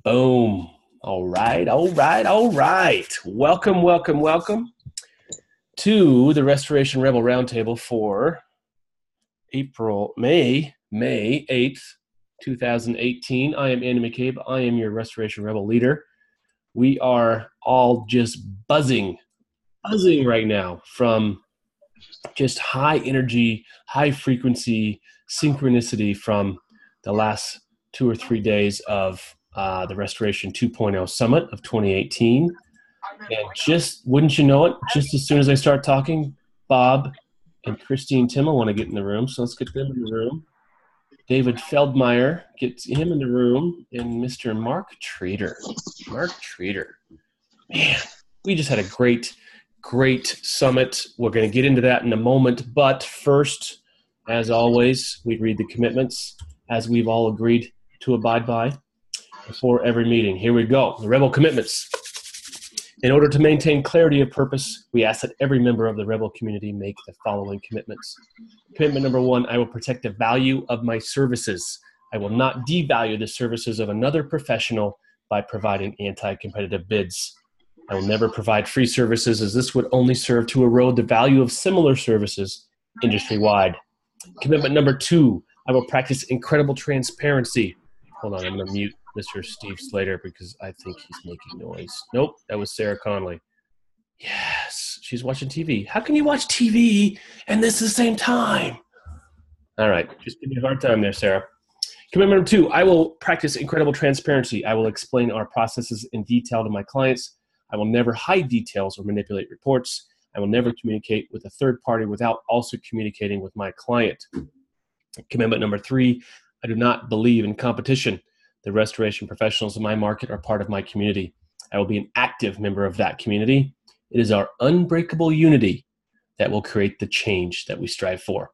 Boom. All right. Welcome to the Restoration Rebel Roundtable for May 8th, 2018. I am Andy McCabe. I am your Restoration Rebel leader. We are all just buzzing right now from just high energy, high frequency synchronicity from the last 2 or 3 days of the Restoration 2.0 Summit of 2018. And just, wouldn't you know it, just as soon as I start talking, Bob and Christine Timmel want to get in the room. So let's get them in the room. David Feldmeyer, get him in the room. And Mr. Mark Trader. Man, we just had a great summit. We're going to get into that in a moment. But first, as always, we read the commitments as we've all agreed to abide by before every meeting. Here we go. The Rebel commitments. In order to maintain clarity of purpose, we ask that every member of the Rebel community make the following commitments. Commitment number 1, I will protect the value of my services. I will not devalue the services of another professional by providing anti-competitive bids. I will never provide free services, as this would only serve to erode the value of similar services industry-wide. Commitment number 2, I will practice incredible transparency. Hold on, I'm going to mute Mr. Steve Slater because I think he's making noise. Nope, that was Sarah Conley. Yes, she's watching TV. How can you watch TV and this at the same time? All right, just give me a hard time there, Sarah. Commitment number 2, I will practice incredible transparency. I will explain our processes in detail to my clients. I will never hide details or manipulate reports. I will never communicate with a third party without also communicating with my client. Commitment number 3, I do not believe in competition. The restoration professionals in my market are part of my community. I will be an active member of that community. It is our unbreakable unity that will create the change that we strive for.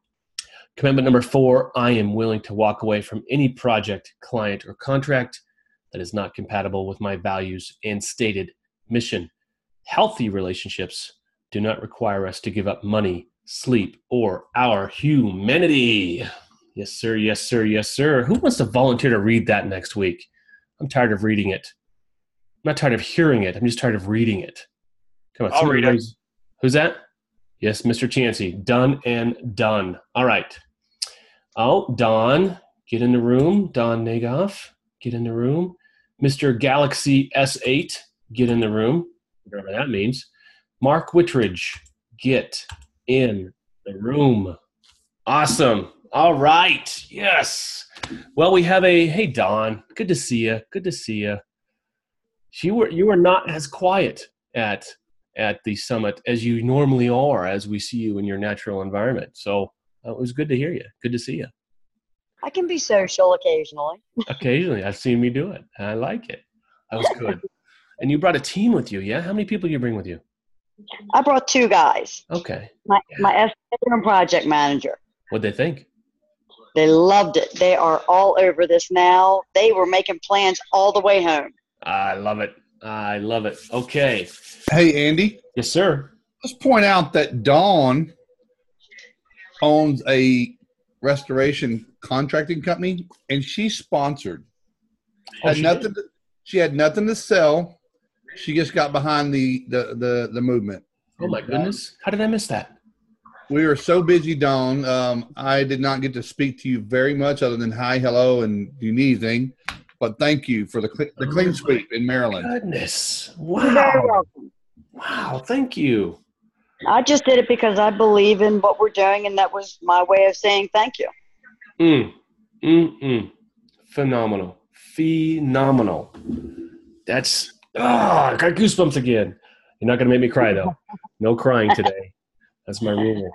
Commitment number 4, I am willing to walk away from any project, client, or contract that is not compatible with my values and stated mission. Healthy relationships do not require us to give up money, sleep, or our humanity. Yes, sir. Yes, sir. Yes, sir. Who wants to volunteer to read that next week? I'm tired of reading it. I'm not tired of hearing it. I'm just tired of reading it. Come on. I'll read it. Who's that? Yes, Mr. Chansey. Done and done. All right. Oh, Don, get in the room. Don Nagoff, get in the room. Mr. Galaxy S8, get in the room. Whatever that means. Mark Whitridge, get in the room. Awesome. All right. Yes. Well, we have hey, Don, good to see you. Good to see you. You were not as quiet at the summit as you normally are, as we see you in your natural environment. So it was good to hear you. Good to see you. I can be social occasionally. Occasionally. I've seen me do it. I like it. That was good. And you brought a team with you, yeah? How many people you bring with you? I brought 2 guys. Okay. My estimator and project manager. What'd they think? They loved it. They are all over this now. They were making plans all the way home. I love it. Okay. Hey, Andy. Yes, sir. Let's point out that Dawn owns a restoration contracting company, and she's sponsored. She had nothing to sell. She just got behind the movement. Oh, my goodness. How did I miss that? We were so busy, Dawn. I did not get to speak to you very much other than hi, hello, and do you need anything? But thank you for the clean sweep in Maryland. Goodness. You're very Wow. welcome. Wow. Thank you. I just did it because I believe in what we're doing, and that was my way of saying thank you. Phenomenal. That's, I got goosebumps again. You're not going to make me cry, though. No crying today. That's my rule.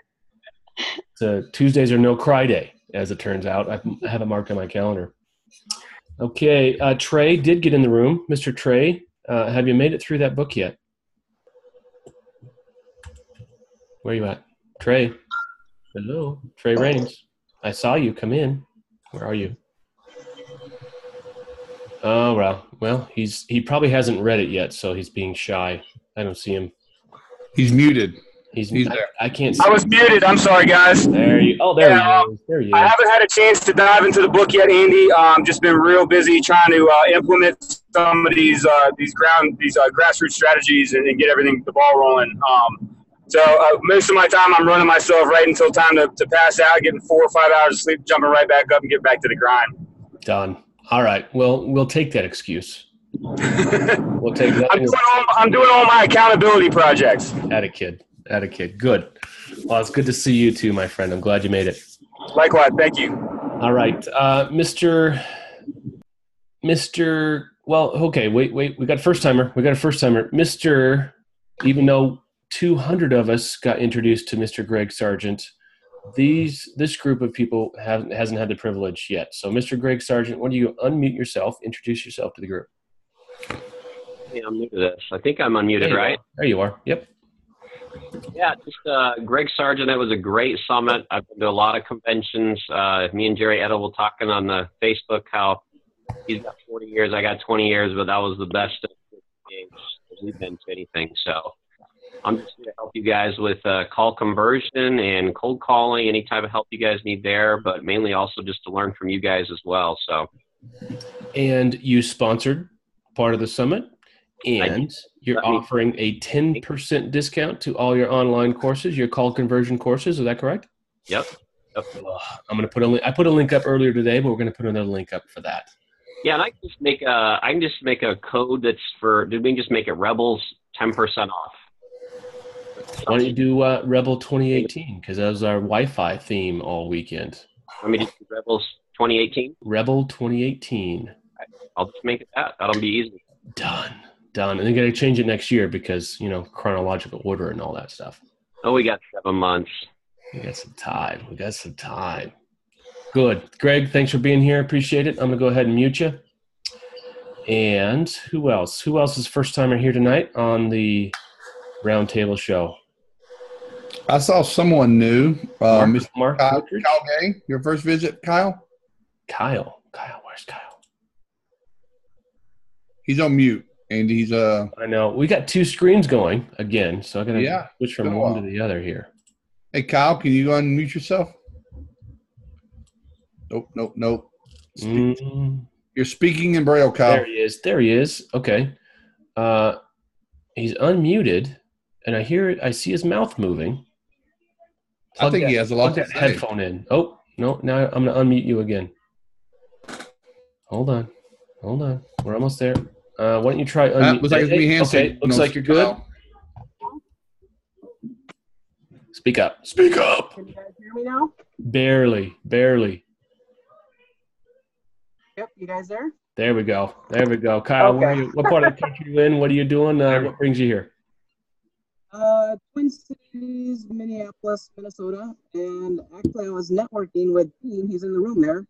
Tuesdays are no cry day, as it turns out. I have it marked on my calendar. Okay, Trey did get in the room. Mr. Trey, have you made it through that book yet? Where are you at? Trey. Hello. Trey Raines. I saw you come in. Where are you? Oh, well, he probably hasn't read it yet, so he's being shy. I don't see him. He's muted. He's there. I can't see. I was muted. I'm sorry, guys. There you. Oh, there he is. There he is. I haven't had a chance to dive into the book yet, Andy. Just been real busy trying to implement some of these grassroots strategies and get the ball rolling. So most of my time I'm running myself right until time to pass out, getting 4 or 5 hours of sleep, jumping right back up and get back to the grind. Done. All right. Well, we'll take that excuse. We'll take that. I'm doing all my accountability projects. Atta kid. Good. Well, it's good to see you too, my friend. I'm glad you made it. Likewise. Thank you. All right. Mr. Well, okay. Wait. We got a first timer. Mr. Even though 200 of us got introduced to Mr. Greg Sargent, this group of people hasn't had the privilege yet. So, Mr. Greg Sargent, why don't you unmute yourself, introduce yourself to the group? Yeah, I'm new to this. I think I'm unmuted, right? There you are. Yep. Yeah, just Greg Sargent. It was a great summit. I've been to a lot of conventions. Me and Jerry Edel were talking on the Facebook how he's got 40 years, I got 20 years, but that was the best of games we've been to anything. So I'm just here to help you guys with call conversion and cold calling, any type of help you guys need there, but mainly also just to learn from you guys as well. So, and you sponsored part of the summit, and you're offering a 10% discount to all your online courses, your call conversion courses. Is that correct? Yep. I'm going to put I put a link up earlier today, but we're going to put another link up for that. Yeah, and I can just make a code that's we can just make it Rebels 10% off. Why don't you do Rebel 2018? Because that was our Wi-Fi theme all weekend. Let me just do Rebels 2018. Rebel 2018. I'll just make it that. That'll be easy. Done. And then got to change it next year because, chronological order and all that stuff. Oh, we got 7 months. We got some time. Good. Greg, thanks for being here. Appreciate it. I'm going to go ahead and mute you. And who else? Who else is first timer here tonight on the Roundtable show? I saw someone new. Mark Kyle Gay, your first visit, Kyle? Kyle, where's Kyle? He's on mute, and he's I know. We got 2 screens going again, so I got to switch from one to the other here. Hey, Kyle, can you unmute yourself? Nope. You're speaking in Braille, Kyle. There he is. Okay. He's unmuted, and I see his mouth moving. I think he has a lot to say. Headphone in. Oh, no, now I'm going to unmute you again. Hold on. We're almost there. Why don't you try unmute? Looks like it's me, Hanson. Okay, looks like you're good. Speak up. Can you guys hear me now? Barely. Yep, you guys there? There we go. Kyle, Okay. what part of the country are you in? What are you doing? What brings you here? Twin Cities, Minneapolis, Minnesota. And actually, I was networking with Dean. He's in the room there.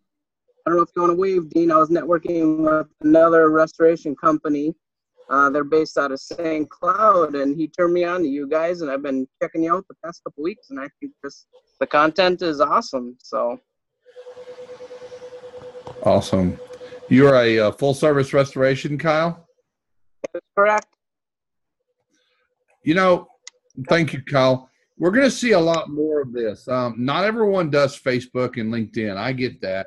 I don't know if you want to wave, Dean. I was networking with another restoration company. They're based out of St. Cloud, and he turned me on to you guys, and I've been checking you out the past couple weeks, and I think the content is awesome. So awesome. You're a full-service restoration, Kyle? That's correct. Thank you, Kyle. We're going to see a lot more of this. Not everyone does Facebook and LinkedIn. I get that.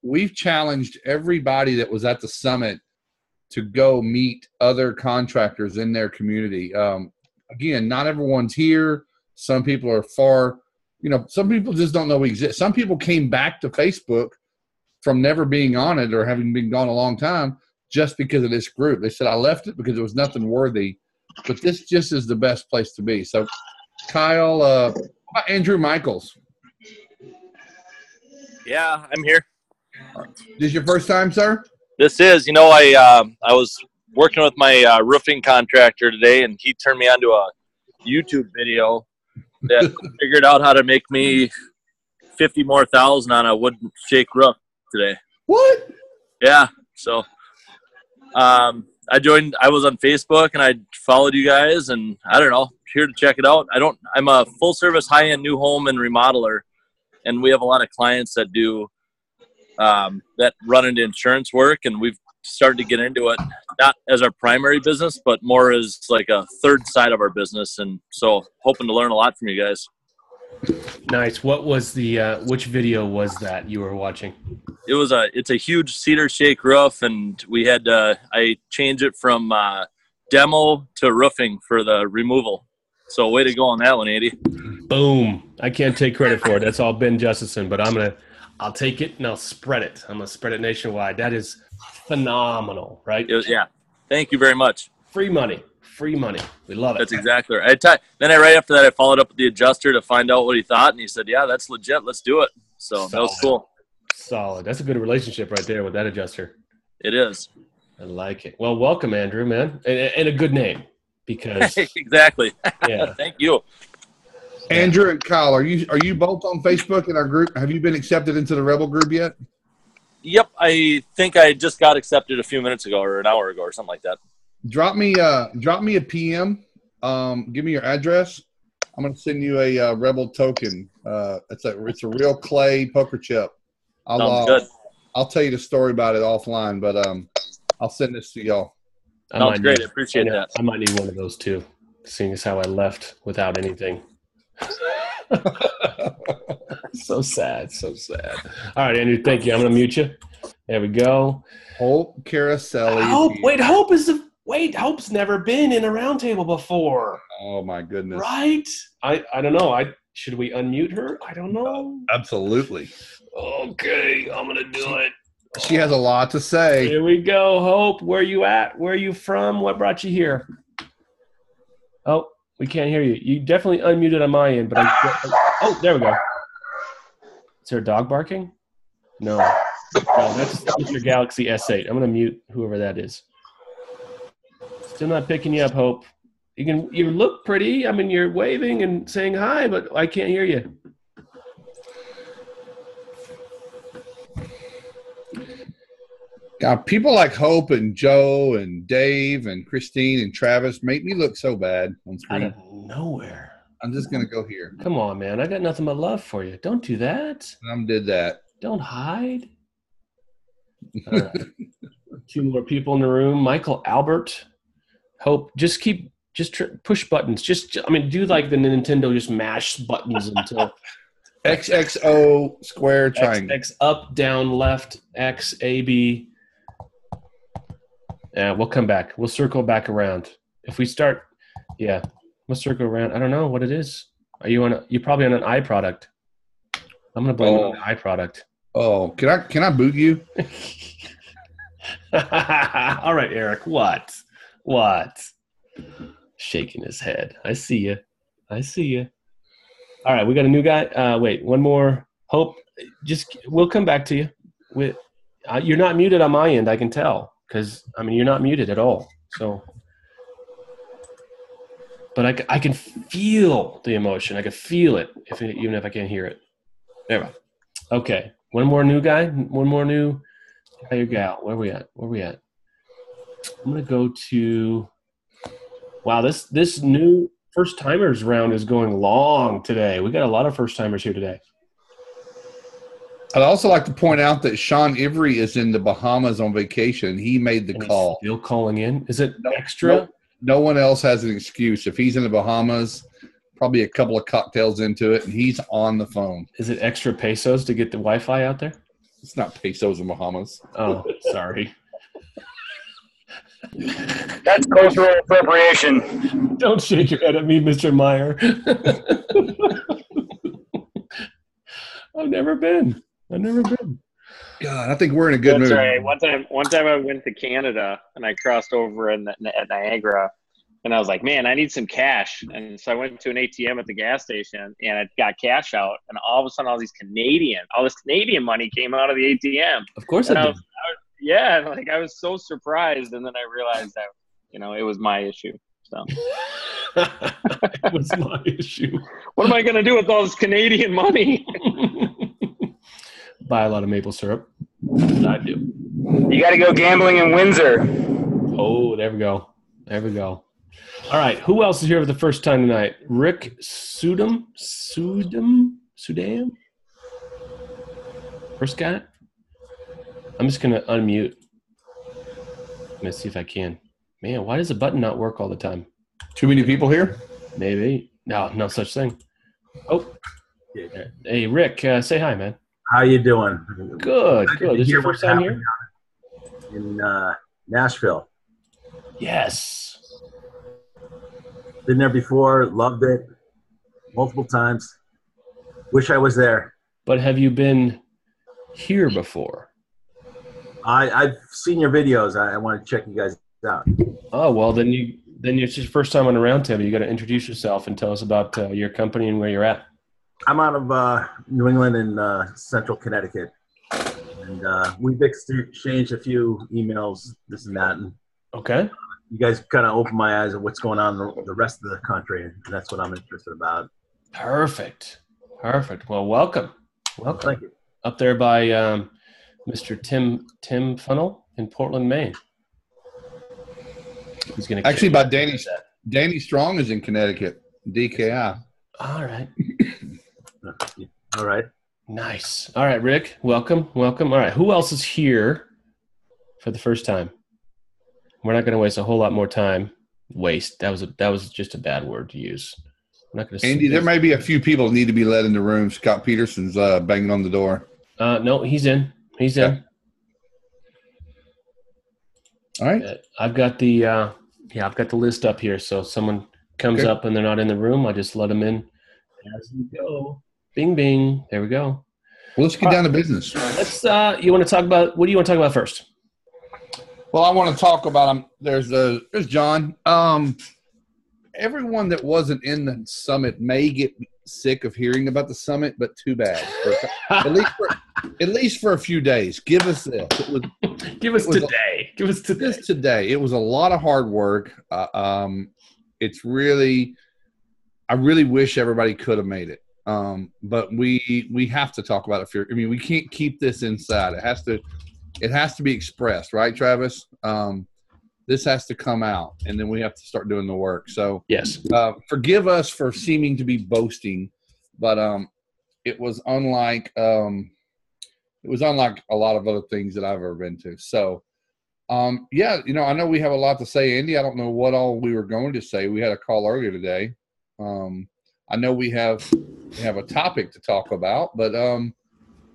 We've challenged everybody that was at the summit to go meet other contractors in their community. Again, not everyone's here. Some people are far. Some people just don't know we exist. Some people came back to Facebook from never being on it or having been gone a long time just because of this group. They said, I left it because there was nothing worthy. But this just is the best place to be. So, Kyle, how about Andrew Michaels? Yeah, I'm here. This is your first time, sir? This is. I was working with my roofing contractor today, and he turned me onto a YouTube video that figured out how to make me $50,000 more on a wooden shake roof today. What? Yeah. So, I was on Facebook and I followed you guys, and I don't know, here to check it out. I'm a full service high-end new home and remodeler, and we have a lot of clients that do that run into insurance work, and we've started to get into it, not as our primary business, but more as like a third side of our business. And so hoping to learn a lot from you guys. Nice. What was the which video was that you were watching? It's a huge cedar shake roof, and we had I changed it from demo to roofing for the removal. So way to go on that one, Andy. Boom. I can't take credit for it. That's all Ben Justison, but I'll take it and I'll spread it. I'm going to spread it nationwide. That is phenomenal, right? Yeah. Thank you very much. Free money. Free money. We love it. That's exactly right. Then right after that, I followed up with the adjuster to find out what he thought, and he said, yeah, that's legit. Let's do it. So that was cool. Solid. That's a good relationship right there with that adjuster. It is. I like it. Well, welcome, Andrew, man. And a good name because exactly. Yeah. Thank you. Andrew and Kyle, are you both on Facebook in our group? Have you been accepted into the Rebel group yet? Yep. I think I just got accepted a few minutes ago or an hour ago or something like that. Drop me a PM. Give me your address. I'm going to send you a Rebel token. It's a real clay poker chip. Sounds good. I'll tell you the story about it offline, but I'll send this to y'all. Sounds great. I appreciate that. I might need one of those too, seeing as how I left without anything. So sad. All right, Andrew, thank you. I'm going to mute you. There we go. Hope Caroselli. Hope's never been in a roundtable before. Oh my goodness. Right? I don't know. Should we unmute her? I don't know. Absolutely. Okay, I'm gonna do it. She has a lot to say. Here we go. Hope, where you at? Where are you from? What brought you here? Oh, we can't hear you. You definitely unmuted on my end, but oh, there we go. Is there a dog barking? No, that's Mr. Galaxy S8. I'm gonna mute whoever that is. Still not picking you up, Hope. You look pretty. I mean, you're waving and saying hi, but I can't hear you. God, people like Hope and Joe and Dave and Christine and Travis make me look so bad on screen. Out of nowhere. I'm just going to go here. Come on, man. I got nothing but love for you. Don't do that. Did that. Don't hide. All right. Two more people in the room. Michael Albert. Hope. Just push buttons. Do like the Nintendo, just mash buttons until XXO square triangle. X up, down, left, X, A, B. Yeah, we'll come back. We'll circle back around. If we start, yeah, we'll circle around. I don't know what it is. You're probably on an eye product. I'm gonna blame it on the eye product. Oh, can I boot you? All right, Eric. What? Shaking his head. I see you. All right, we got a new guy. Wait, one more. Hope, we'll come back to you. You're not muted on my end, I can tell, because you're not muted at all. So, but I can feel the emotion. I can feel it, even if I can't hear it. There we go. Okay, one more new guy. One more new guy or gal. Where are we at? I'm gonna go to. Wow, this new first timers round is going long today. We got a lot of first timers here today. I'd also like to point out that Sean Ivory is in the Bahamas on vacation. He made the call. Still calling in? Is it extra? No one else has an excuse. If he's in the Bahamas, probably a couple of cocktails into it, and he's on the phone. Is it extra pesos to get the Wi-Fi out there? It's not pesos in Bahamas. Oh, sorry. That's cultural appropriation. Don't shake your head at me, Mr. Meyer. I've never been. God, I think we're in a good mood. That's right. One time I went to Canada and I crossed over at Niagara, and I was like, man, I need some cash. And so I went to an ATM at the gas station and I got cash out, and all of a sudden all this Canadian money came out of the ATM. Of course it did. Yeah, I was so surprised, and then I realized that it was my issue. So it was my issue. What am I going to do with all this Canadian money? Buy a lot of maple syrup. I do. You got to go gambling in Windsor. Oh, there we go. All right, who else is here for the first time tonight? Rick Sudam? First guy? I'm just gonna unmute. Let's see if I can. Man, why does the button not work all the time? Too many people here? Maybe. No such thing. Oh, hey Rick, say hi, man. How you doing? Good. This is your first time here in Nashville. Yes. Been there before. Loved it multiple times. Wish I was there. But have you been here before? I've seen your videos. I want to check you guys out. Oh well, then it's your first time on a Roundtable. You got to introduce yourself and tell us about your company and where you're at. I'm out of New England and Central Connecticut, and we've exchanged a few emails, this and that. And okay, you guys kind of opened my eyes on what's going on in the rest of the country, and that's what I'm interested about. Perfect. Well, welcome. Thank you. Up there by Mr. Tim Funnel in Portland, Maine. He's going to actually by Danny Strong is in Connecticut, DKI. All right. All right. Nice. All right, Rick, welcome. All right, who else is here for the first time? We're not going to waste a whole lot more time. Waste. That was just a bad word to use. I'm not going to. Andy, there may be a few people that need to be let in the room. Scott Peterson's banging on the door. No, he's in. Okay. All right. I've got the list up here. So if someone comes up and they're not in the room, I just let them in as we go. Bing, bing. There we go. Well, let's get down to business. Let's. You want to talk about? What do you want to talk about first? Well, I want to talk about there's John. Everyone that wasn't in the summit may get sick of hearing about the summit, but too bad. At least for a few days. Give us this. Give us today. It was a lot of hard work. It's really, I really wish everybody could have made it. But we have to talk about it. We can't keep this inside. It has to be expressed, right, Travis? This has to come out, and then we have to start doing the work. So yes, forgive us for seeming to be boasting, but it was unlike a lot of other things that I've ever been to. So I know we have a lot to say, Andy. I don't know what all we were going to say. We had a call earlier today. I know we have a topic to talk about, but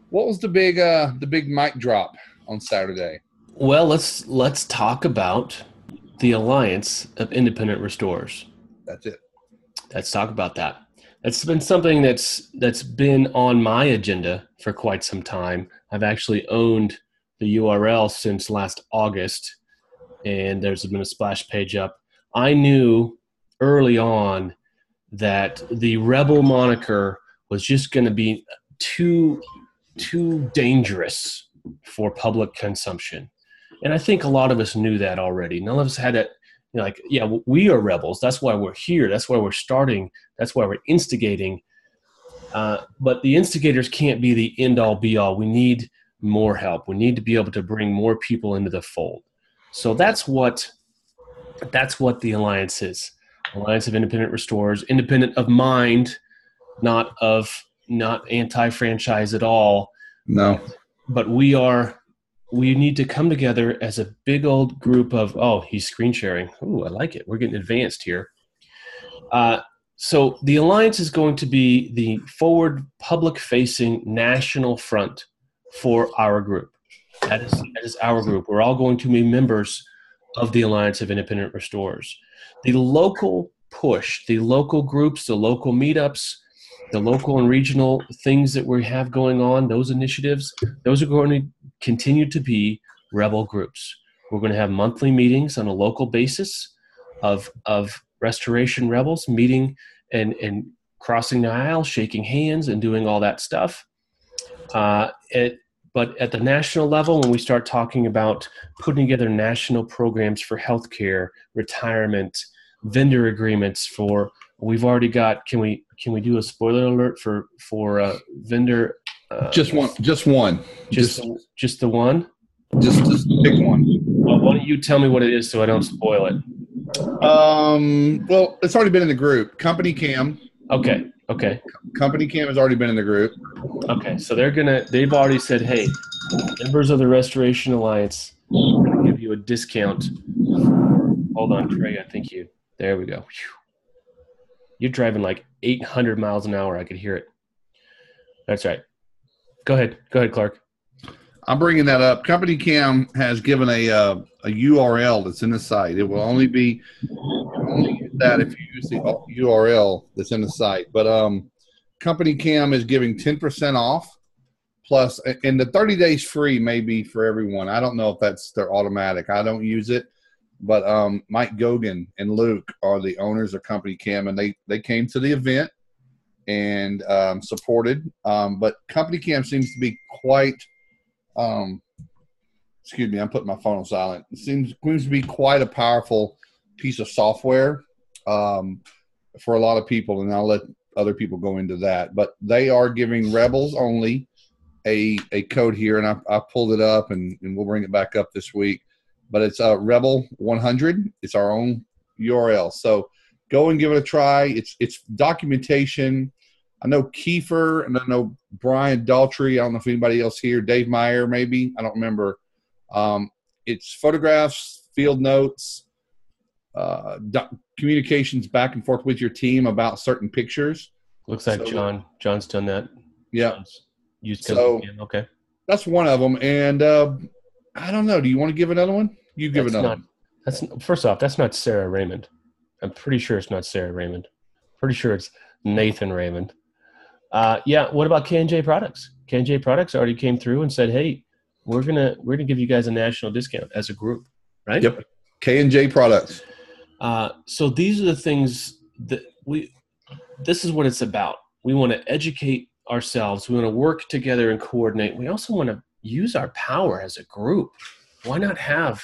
what was the big mic drop on Saturday? Well, let's talk about the Alliance of Independent Restorers. That's it. Let's talk about that. It's been something that's been on my agenda for quite some time. I've actually owned the URL since last August, and there's been a splash page up. I knew early on that the Rebel moniker was just going to be too dangerous for public consumption. And I think a lot of us knew that already. None of us had it, we are rebels. That's why we're here. That's why we're starting. That's why we're instigating. But the instigators can't be the end-all, be-all. We need more help. We need to be able to bring more people into the fold. So that's what the Alliance is. Alliance of Independent Restorers, independent of mind, not anti-franchise at all. No. But we need to come together as a big old group of, he's screen sharing. Ooh, I like it. We're getting advanced here. So the Alliance is going to be the forward public-facing national front for our group. That is our group. We're all going to be members of the Alliance of Independent Restorers. The local push, the local groups, the local meetups, the local and regional things that we have going on, those initiatives, those are going to continue to be rebel groups. We're going to have monthly meetings on a local basis of restoration rebels meeting and crossing the aisle, shaking hands, and doing all that stuff. But at the national level, when we start talking about putting together national programs for healthcare, retirement, vendor agreements we've already got. Can we do a spoiler alert for vendor? Just one. Just the one. Just pick one. Well, why don't you tell me what it is so I don't spoil it? Well, it's already been in the group. Company Cam. Okay. Company Cam has already been in the group. Okay, so they've already said, hey, Members of the Restoration Alliance, we're going to give you a discount. Hold on, Trey. I think there we go. Whew. You're driving like 800 miles an hour. I could hear it. That's right. Go ahead, Clark. I'm bringing that up. Company Cam has given a URL that's in the site. It will only use that if you use the URL that's in the site. But Company Cam is giving 10% off. Plus, and the 30 days free may be for everyone. I don't know if they're automatic. I don't use it. But Mike Gogan and Luke are the owners of Company Cam, and they came to the event and supported. But Company Cam seems to be quite excuse me, I'm putting my phone on silent. It seems to be quite a powerful piece of software for a lot of people, and I'll let other people go into that. But they are giving Rebels only a code here, and I pulled it up, and we'll bring it back up this week. But it's Rebel 100. It's our own URL. So go and give it a try. It's documentation. I know Kiefer, and I know Brian Daltrey. I don't know if anybody else here. Dave Meyer, maybe. I don't remember. It's photographs, field notes, communications back and forth with your team about certain pictures. Looks like John's done that. Yeah. Okay. That's one of them. And I don't know. Do you want to give another one? You give another one. First off, that's not Sarah Raymond. I'm pretty sure it's not Sarah Raymond. Pretty sure it's Nathan Raymond. What about K&J Products? K&J Products already came through and said, hey, we're gonna give you guys a national discount as a group, right? Yep. K&J Products. So these are the things that this is what it's about. We want to educate ourselves. We want to work together and coordinate. We also want to use our power as a group. Why not have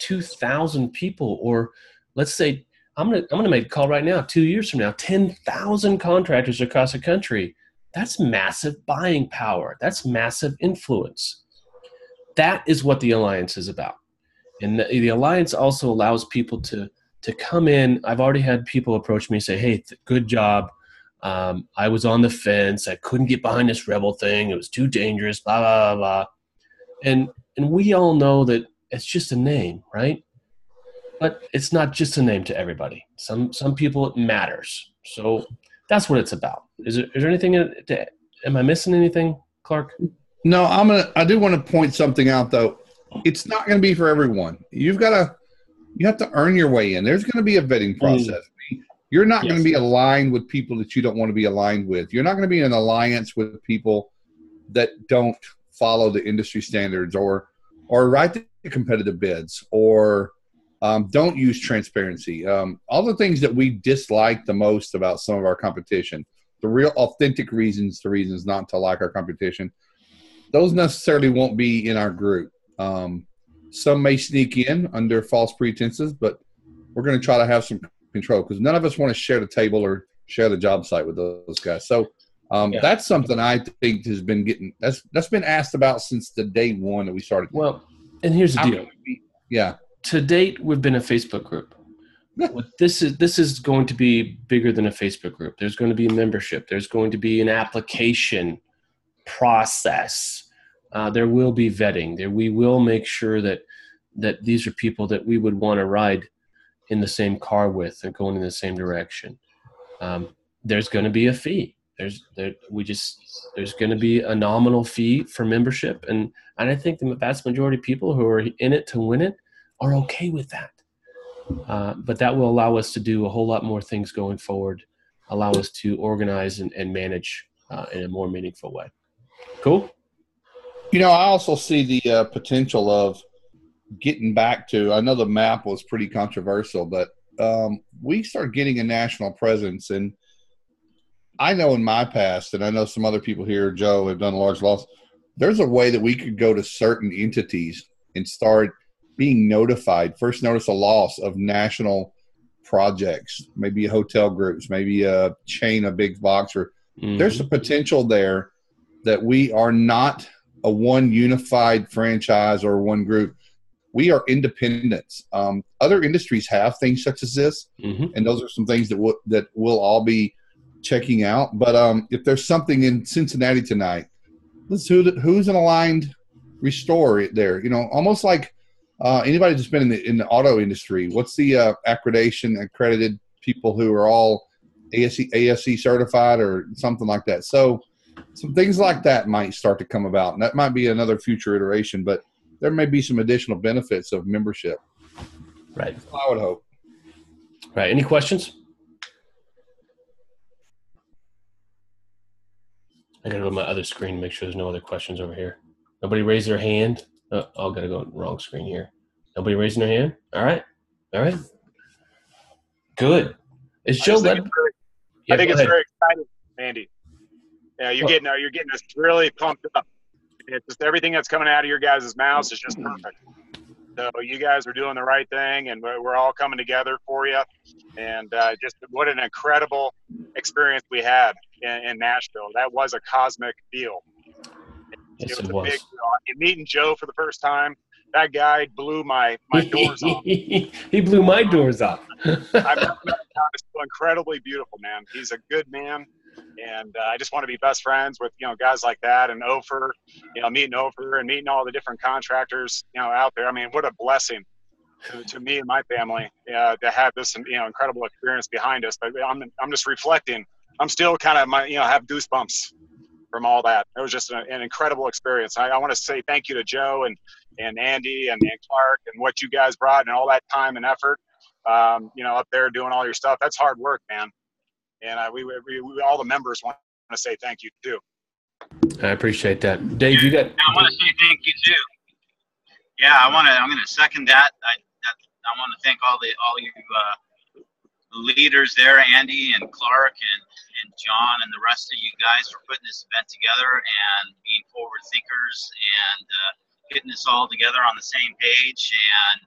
2,000 people, or let's say I'm gonna make a call right now, 2 years from now, 10,000 contractors across the country. That's massive buying power. That's massive influence. That is what the Alliance is about. And the Alliance also allows people to come in. I've already had people approach me and say, hey, good job. I was on the fence. I couldn't get behind this Rebel thing. It was too dangerous, blah, blah, blah. And we all know that it's just a name, right? But it's not just a name to everybody. Some people it matters. So that's what it's about. Is there anything am I missing anything, Clark? No, I do want to point something out though. It's not going to be for everyone. You have to earn your way in. There's going to be a vetting process. You're not going to be aligned with people that you don't want to be aligned with. You're not going to be in an alliance with people that don't follow the industry standards or write the competitive bids or don't use transparency. All the things that we dislike the most about some of our competition, the real authentic reasons, the reasons not to like our competition, those necessarily won't be in our group. Some may sneak in under false pretenses, but we're going to try to have some control because none of us want to share the table or share the job site with those guys. So that's something I think has been that's been asked about since the day one that we started. Well, and here's the deal. To date, we've been a Facebook group. This is going to be bigger than a Facebook group. There's going to be membership. There's going to be an application process. There will be vetting. We will make sure that these are people that we would want to ride in the same car with and going in the same direction. There's going to be a fee. There's going to be a nominal fee for membership, and I think the vast majority of people who are in it to win it are okay with that. But that will allow us to do a whole lot more things going forward, allow us to organize and manage in a more meaningful way. Cool. I also see the potential of getting back to, I know the map was pretty controversial, but we start getting a national presence. And I know in my past, and I know some other people here, Joe, have done large loss. There's a way that we could go to certain entities and start being notified, first notice a loss of national projects, maybe hotel groups, maybe a chain of big box, or there's a potential there that we are not a one unified franchise or one group. We are independents. Other industries have things such as this, and those are some things that we'll all be checking out. But if there's something in Cincinnati tonight, who's an aligned Restore it there. You know, almost like anybody that's been in the auto industry. What's the accredited people who are all ASE certified or something like that. So some things like that might start to come about, and that might be another future iteration, but there may be some additional benefits of membership. Right. I would hope. Right. Any questions? I got to go to my other screen to make sure there's no other questions over here. Nobody raised their hand. Oh, got to go on the wrong screen here. Nobody raising their hand? All right. All right. Good. Is Joe Ledbetter? I think it's very exciting, Andy. Yeah, you're getting us really pumped up. It's just everything that's coming out of your guys' mouths is just perfect. So you guys are doing the right thing, and we're all coming together for you. And just what an incredible experience we had in Nashville. That was a cosmic deal. Yes, it was a big deal. Meeting Joe for the first time, that guy blew my doors off. He blew my doors off. I've never met a guy that's so incredibly beautiful, man. He's a good man. And I just want to be best friends with, guys like that, and Ofer, meeting Ofer and meeting all the different contractors, out there. I mean, what a blessing to me and my family to have this, incredible experience behind us. But I'm just reflecting. I'm still kind of have goosebumps from all that. It was just an incredible experience. I want to say thank you to Joe and Andy and Clark and what you guys brought and all that time and effort, up there doing all your stuff. That's hard work, man. And we all the members want to say thank you too. I appreciate that, Dave. You got. I want to say thank you too. Yeah, I'm going to second that. I want to thank all you leaders there, Andy and Clark and John and the rest of you guys for putting this event together and being forward thinkers and getting us all together on the same page. And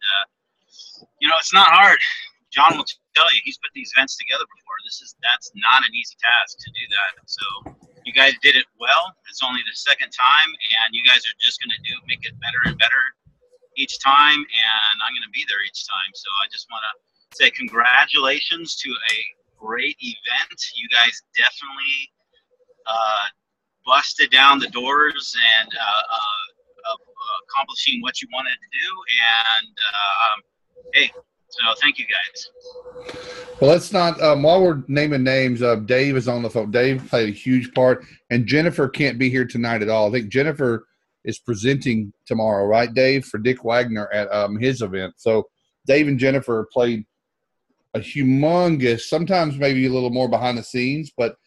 it's not hard. John will tell you, he's put these events together before. That's not an easy task to do that. So you guys did it well. It's only the second time, and you guys are just going to make it better and better each time, and I'm going to be there each time. So I just want to say congratulations to a great event. You guys definitely busted down the doors and accomplishing what you wanted to do. And hey, so thank you guys. Well, let's not, while we're naming names, Dave is on the phone. Dave played a huge part, and Jennifer can't be here tonight at all. I think Jennifer is presenting tomorrow, right, Dave, for Dick Wagner at his event. So Dave and Jennifer played a humongous, sometimes maybe a little more behind the scenes, but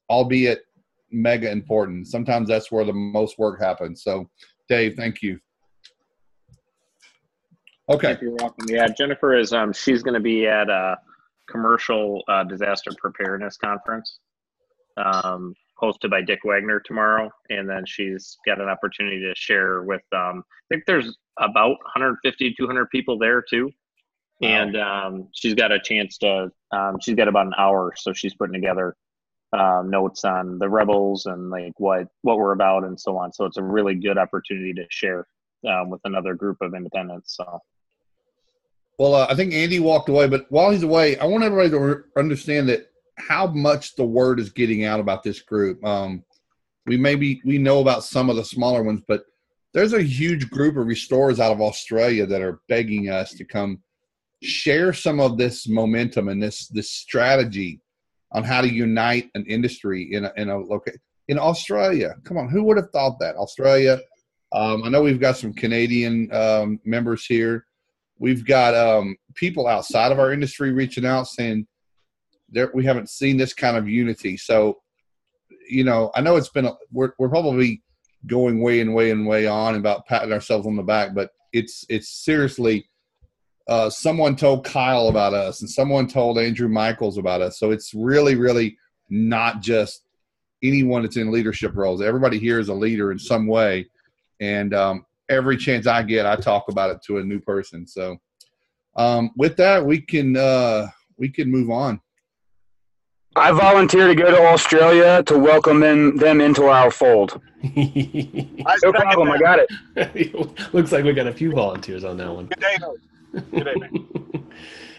albeit mega important. Sometimes that's where the most work happens. So, Dave, thank you. Okay. You're welcome. Yeah, Jennifer is she's going to be at a commercial disaster preparedness conference hosted by Dick Wagner tomorrow, and then she's got an opportunity to share with I think there's about 150 200 people there too. Wow. And she's got a chance to she's got about an hour, so she's putting together notes on the rebels and like what we're about and so on. So it's a really good opportunity to share with another group of independents. So. Well, I think Andy walked away, but while he's away, I want everybody to understand that how much the word is getting out about this group. We know about some of the smaller ones, but there's a huge group of restorers out of Australia that are begging us to come share some of this momentum and this strategy on how to unite an industry in Australia. Come on, who would have thought that? Australia. I know we've got some Canadian members here. We've got people outside of our industry reaching out saying we haven't seen this kind of unity. So, I know we're probably going way on about patting ourselves on the back, but it's seriously someone told Kyle about us and someone told Andrew Michaels about us. So it's really, really not just anyone that's in leadership roles. Everybody here is a leader in some way. And every chance I get, I talk about it to a new person. So with that, we can move on. I volunteer to go to Australia to welcome them into our fold. No problem. I got it. Looks like we got a few volunteers on that one. Good day, Good day, man.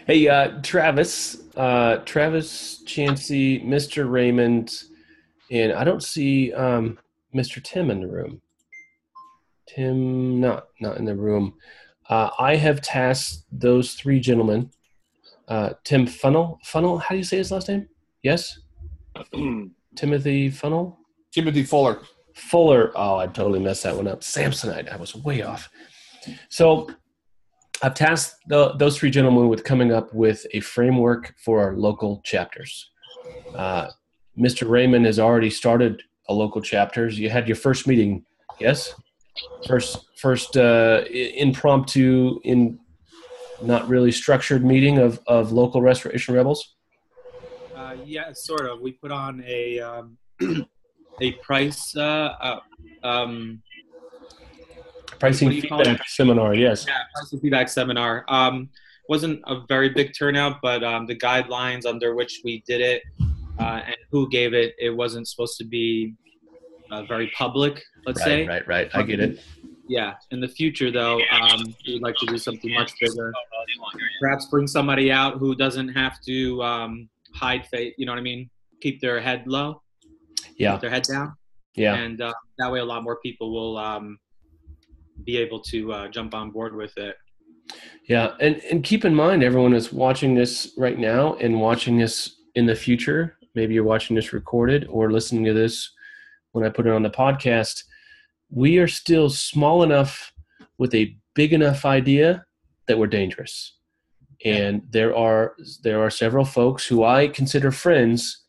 Hey, Travis Chansey, Mr. Raymond, and I don't see Mr. Tim in the room. Tim, not in the room. I have tasked those three gentlemen. Tim Funnel. How do you say his last name? Yes? Timothy Funnel? Timothy Fuller. Oh, I totally messed that one up. Samsonite. I was way off. So I've tasked those three gentlemen with coming up with a framework for our local chapters. Mr. Raymond has already started a local chapters. You had your first meeting, yes? First impromptu, not really structured meeting of local Restoration Rebels? Yeah, sort of. We put on a price pricing feedback seminar, yes. Yeah, pricing feedback seminar. Wasn't a very big turnout, but the guidelines under which we did it and who gave it, it wasn't supposed to be very public, let's say. Right. I get it. Yeah. In the future, though, we'd like to do something much bigger. Perhaps bring somebody out who doesn't have to hide face, you know what I mean? Keep their head low. Yeah. Keep their head down. Yeah. And that way a lot more people will be able to jump on board with it. Yeah. And keep in mind, everyone is watching this right now and watching this in the future. Maybe you're watching this recorded or listening to this when I put it on the podcast. We are still small enough with a big enough idea that we're dangerous. And there are several folks who I consider friends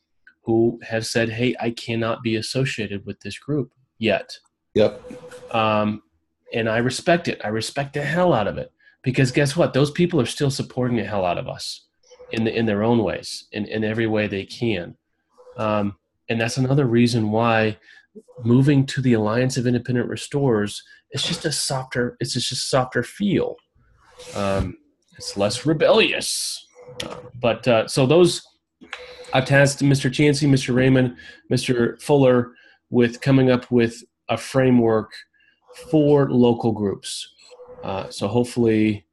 who have said, hey, I cannot be associated with this group yet. Yep. And I respect it. I respect the hell out of it. Because guess what? Those people are still supporting the hell out of us in their own ways, in every way they can. And that's another reason why moving to the Alliance of Independent Restorers, it's just a softer feel. It's less rebellious. So those, I've tasked Mr. Chansey, Mr. Raymond, Mr. Fuller with coming up with a framework for local groups. So hopefully,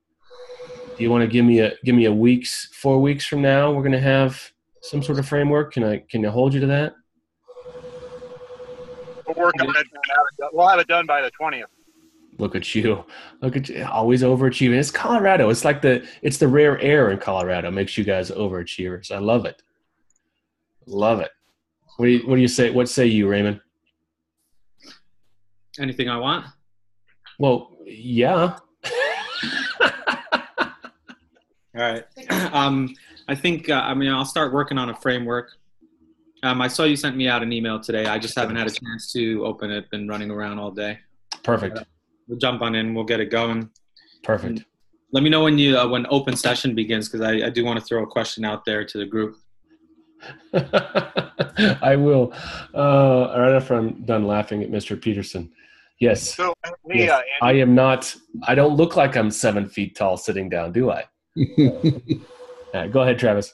do you want to give me a 4 weeks from now, we're going to have some sort of framework? Can I hold you to that? We'll work on it. We'll have it done by the 20th. Look at you. Always overachieving. It's Colorado. It's like it's the rare air in Colorado. Makes you guys overachievers. I love it. Love it. What do you say? What say you, Raymond? Anything I want? Well, yeah. All right. I think, I'll start working on a framework. I saw you sent me out an email today. I just haven't had a chance to open it. Been running around all day. Perfect. We'll jump on in. We'll get it going. Perfect. And let me know when open session begins, because I do want to throw a question out there to the group. I will. Right after I'm done laughing at Mr. Peterson. Yes. So, yes. I am not. I don't look like I'm 7 feet tall sitting down, do I? Go ahead, Travis.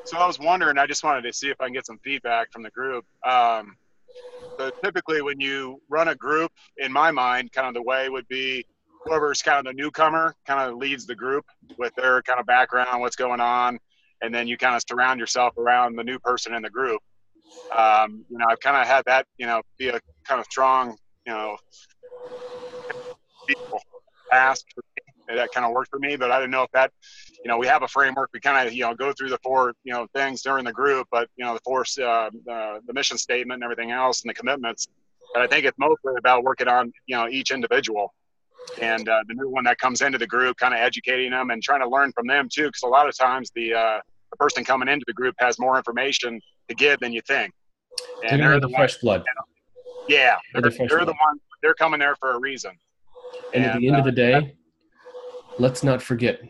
So I was wondering, I just wanted to see if I can get some feedback from the group. So typically when you run a group, in my mind, kind of the way would be whoever's kind of the newcomer kind of leads the group with their kind of background, what's going on, and then you kind of surround yourself around the new person in the group. I've kind of had that, be a kind of strong, people past for me. That kind of worked for me, but I didn't know if that, we have a framework. We kind of, go through the 4, things during the group, but, the mission statement and everything else and the commitments. But I think it's mostly about working on, each individual and the new one that comes into the group, kind of educating them and trying to learn from them too. Because a lot of times the person coming into the group has more information to give than you think. And they're the fresh blood. Yeah, they're the ones. They're coming there for a reason. And at the end of the day, let's not forget,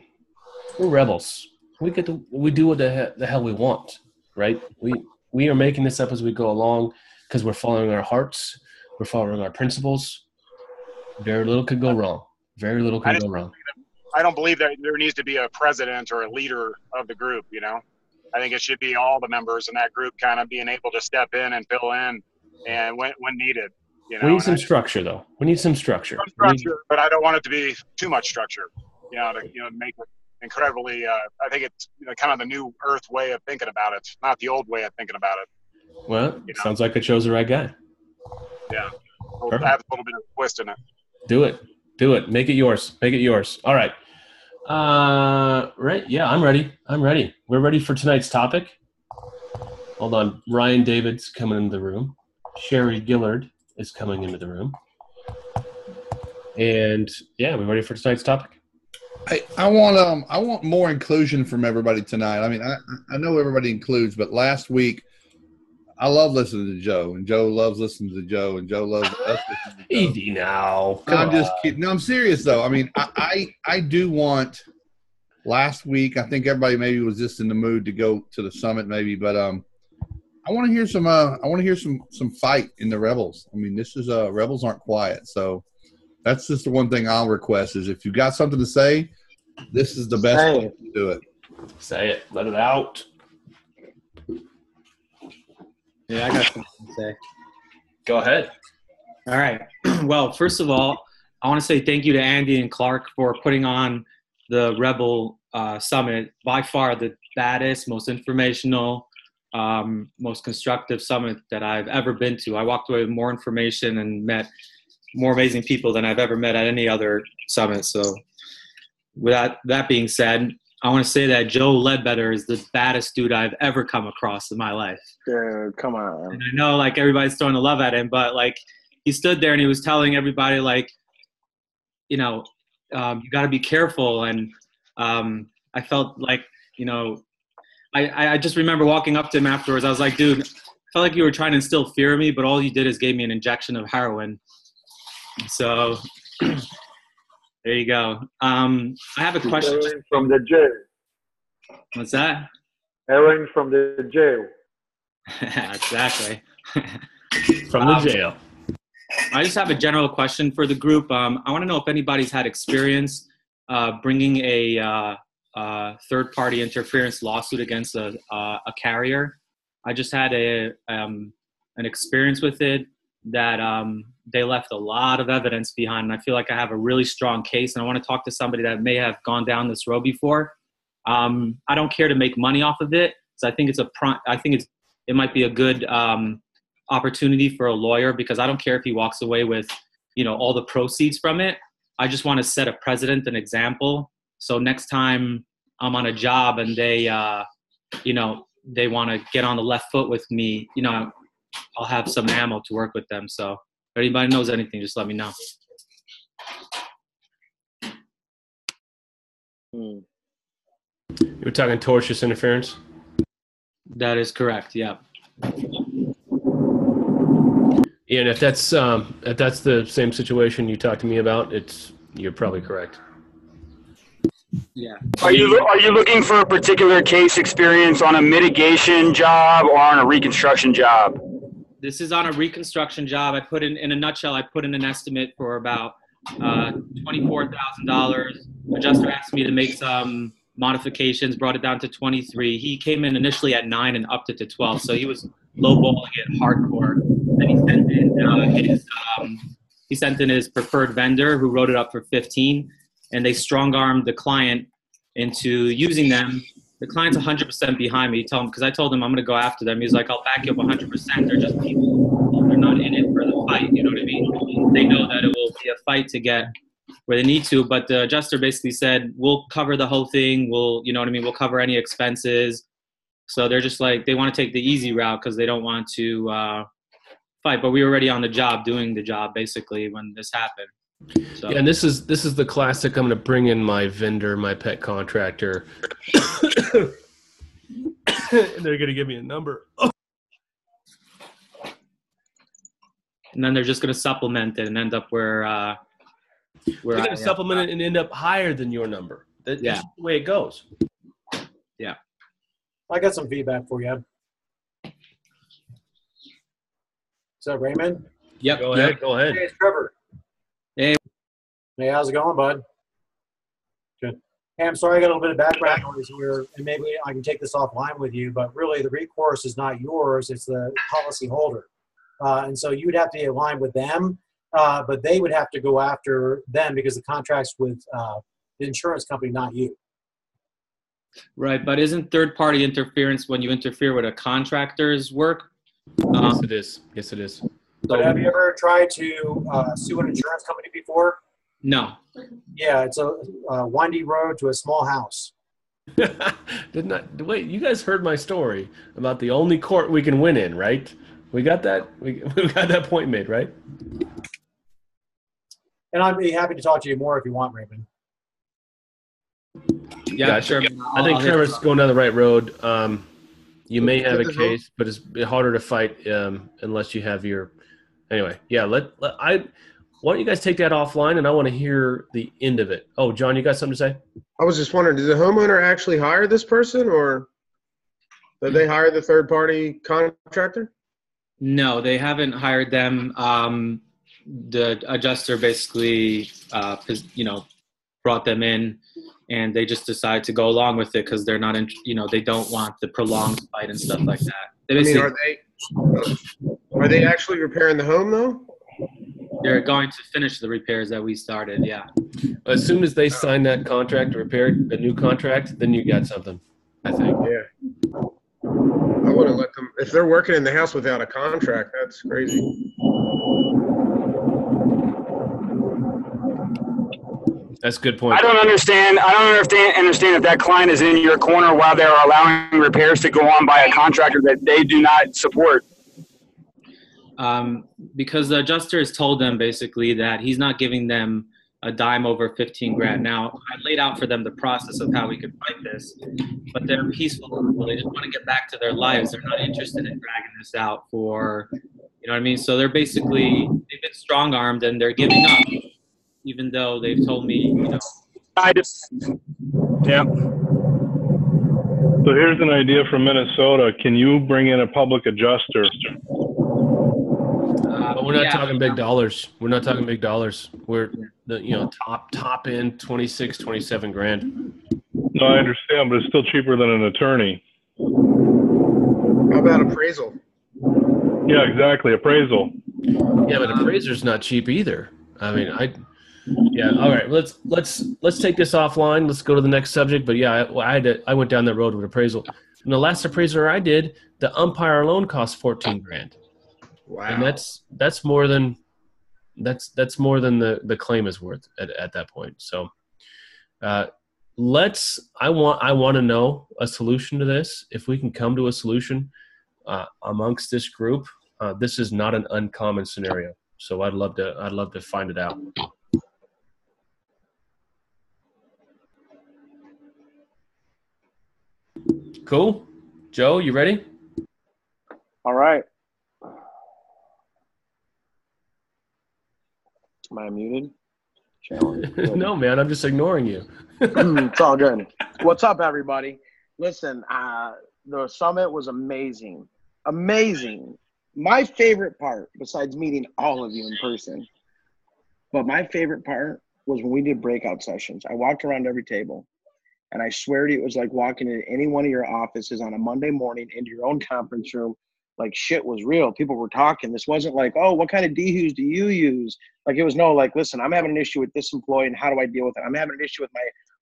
we're rebels. We do what the hell we want, right? We are making this up as we go along because we're following our hearts. We're following our principles. Very little could go wrong. Very little could go wrong. I don't believe that there needs to be a president or a leader of the group, I think it should be all the members in that group kind of being able to step in and fill in and when needed. We need some structure, though. We need some structure. But I don't want it to be too much structure, to make it incredibly, I think it's kind of the new earth way of thinking about it, not the old way of thinking about it. Well, sounds like I chose the right guy. Yeah. We'll have a little bit of a twist in it. Do it. Do it. Make it yours. Make it yours. All right. Right. Yeah, I'm ready. I'm ready. We're ready for tonight's topic. Hold on. Ryan David's coming into the room. Sherry Gillard is coming into the room. And yeah, we're ready for tonight's topic. I want more inclusion from everybody tonight. I mean, I know everybody includes, but last week I love listening to Joe, and Joe loves listening to Joe, and Joe loves us listening to Joe. Easy now. I'm just kidding. No, I'm serious though. I mean, I do want. Last week, I think everybody maybe was just in the mood to go to the summit, maybe, but I want to hear some. I want to hear some fight in the Rebels. I mean, this is Rebels aren't quiet, so that's just the one thing I'll request is if you got something to say, this is the best way to do it. Say it. Let it out. Yeah, I got something to say. Go ahead. All right. Well, first of all, I want to say thank you to Andy and Clark for putting on the Rebel Summit. By far the baddest, most informational, most constructive summit that I've ever been to. I walked away with more information and met more amazing people than I've ever met at any other summit. So with that being said, I want to say that Joe Ledbetter is the baddest dude I've ever come across in my life. Dude, come on. And I know like everybody's throwing the love at him, but like he stood there and he was telling everybody like, you know, you got to be careful. And I felt like, you know, I just remember walking up to him afterwards. I was like, dude, I felt like you were trying to instill fear in me, but all you did is gave me an injection of heroin. So there you go. I have a question. Heroin from the jail. What's that? Heroin from the jail. Exactly. From the jail. I just have a general question for the group. I want to know if anybody's had experience bringing a third-party interference lawsuit against a carrier. I just had an experience with it that they left a lot of evidence behind, and I feel like I have a really strong case, and I want to talk to somebody that may have gone down this road before. I don't care to make money off of it, so I think it might be a good opportunity for a lawyer, because I don't care if he walks away with, you know, all the proceeds from it. I just want to set a precedent, an example. So next time I'm on a job and they, you know, they want to get on the left foot with me, you know, I'll have some ammo to work with them. So if anybody knows anything, just let me know. You're talking tortious interference? That is correct. Yeah. Yeah, and if that's the same situation you talked to me about, you're probably correct. Yeah. Are you looking for a particular case experience on a mitigation job or on a reconstruction job? This is on a reconstruction job. I put in a nutshell, I put in an estimate for about $24,000. Adjuster asked me to make some modifications, brought it down to 23. He came in initially at 9 and upped it to 12. So he was lowballing it hardcore. Then he sent in his preferred vendor, who wrote it up for 15, and they strong-armed the client into using them. The client's 100% behind me. Because I told him I'm going to go after them. He's like, I'll back you up 100%. They're just people. They're not in it for the fight. You know what I mean? They know that it will be a fight to get where they need to. But the adjuster basically said, we'll cover the whole thing. You know what I mean? We'll cover any expenses. So they're just like, they want to take the easy route because they don't want to fight. But we were already on the job, doing the job basically when this happened. So. Yeah, and this is the classic. I'm going to bring in my vendor, my pet contractor, and they're going to give me a number. And then they're just going to supplement it and end up where they're going to supplement it and end up higher than your number. That's the way it goes. Yeah. I got some feedback for you. Is that Raymond? Yep. Go ahead. Go ahead. Hey, it's Trevor. Hey. Hey, how's it going, bud? Good. Hey, I'm sorry I got a little bit of background noise here, and maybe I can take this offline with you, but really the recourse is not yours, it's the policy holder. And so you would have to be aligned with them, but they would have to go after them because the contract's with the insurance company, not you. Right, but isn't third-party interference when you interfere with a contractor's work? Yes, it is. Yes, it is. But have you ever tried to sue an insurance company before? No. Yeah, it's a windy road to a small house. Wait, you guys heard my story about the only court we can win in, right? We got that. We got that point made, right? And I'd be happy to talk to you more if you want, Raymond. Yeah, Gotcha. sure. I think Trevor's going down the right road. You may have a Get the case, but it's harder to fight unless you have your. Anyway, yeah. Why don't you guys take that offline, and I want to hear the end of it. Oh, John, you got something to say? I was just wondering, did the homeowner actually hire this person, or did they hire the third-party contractor? No, they haven't hired them. The adjuster basically, brought them in, and they just decided to go along with it because they're not, they don't want the prolonged fight and stuff like that. Are they actually repairing the home though? They're going to finish the repairs that we started. Yeah. As soon as they sign that contract, repaired the new contract, then you got something. I think. Yeah. I wouldn't let them if they're working in the house without a contract. That's crazy. That's a good point. I don't understand if that client is in your corner while they're allowing repairs to go on by a contractor that they do not support. Because the adjuster has told them basically that he's not giving them a dime over 15 grand. Now, I laid out for them the process of how we could fight this, but they're peaceful people. They just want to get back to their lives. They're not interested in dragging this out for, you know what I mean? So they've been strong-armed and they're giving up, even though they've told me, Yeah. So here's an idea from Minnesota. Can you bring in a public adjuster? But we're not talking big dollars. We're not talking big dollars. We're top end 26, 27 grand. No, I understand, but it's still cheaper than an attorney. How about appraisal? Yeah, exactly. Appraisal. Yeah, but appraiser's not cheap either. I mean, all right. Let's take this offline. Let's go to the next subject. But yeah, I went down that road with appraisal. And the last appraiser I did, the umpire alone cost 14 grand. Wow. And that's more than the claim is worth at that point. So I want to know a solution to this. If we can come to a solution amongst this group, this is not an uncommon scenario. So I'd love to find it out. Cool. Joe, you ready? All right. Am I muted? No, man, I'm just ignoring you. It's all good. What's up, everybody? Listen, the summit was amazing. Amazing. My favorite part, besides meeting all of you in person, but my favorite part was when we did breakout sessions. I walked around every table, and I swear to you, it was like walking into any one of your offices on a Monday morning into your own conference room. Like, shit was real. People were talking. This wasn't like, oh, what kind of DHUs do you use? Like, it was no, like, listen, I'm having an issue with this employee, and how do I deal with it? I'm having an issue with my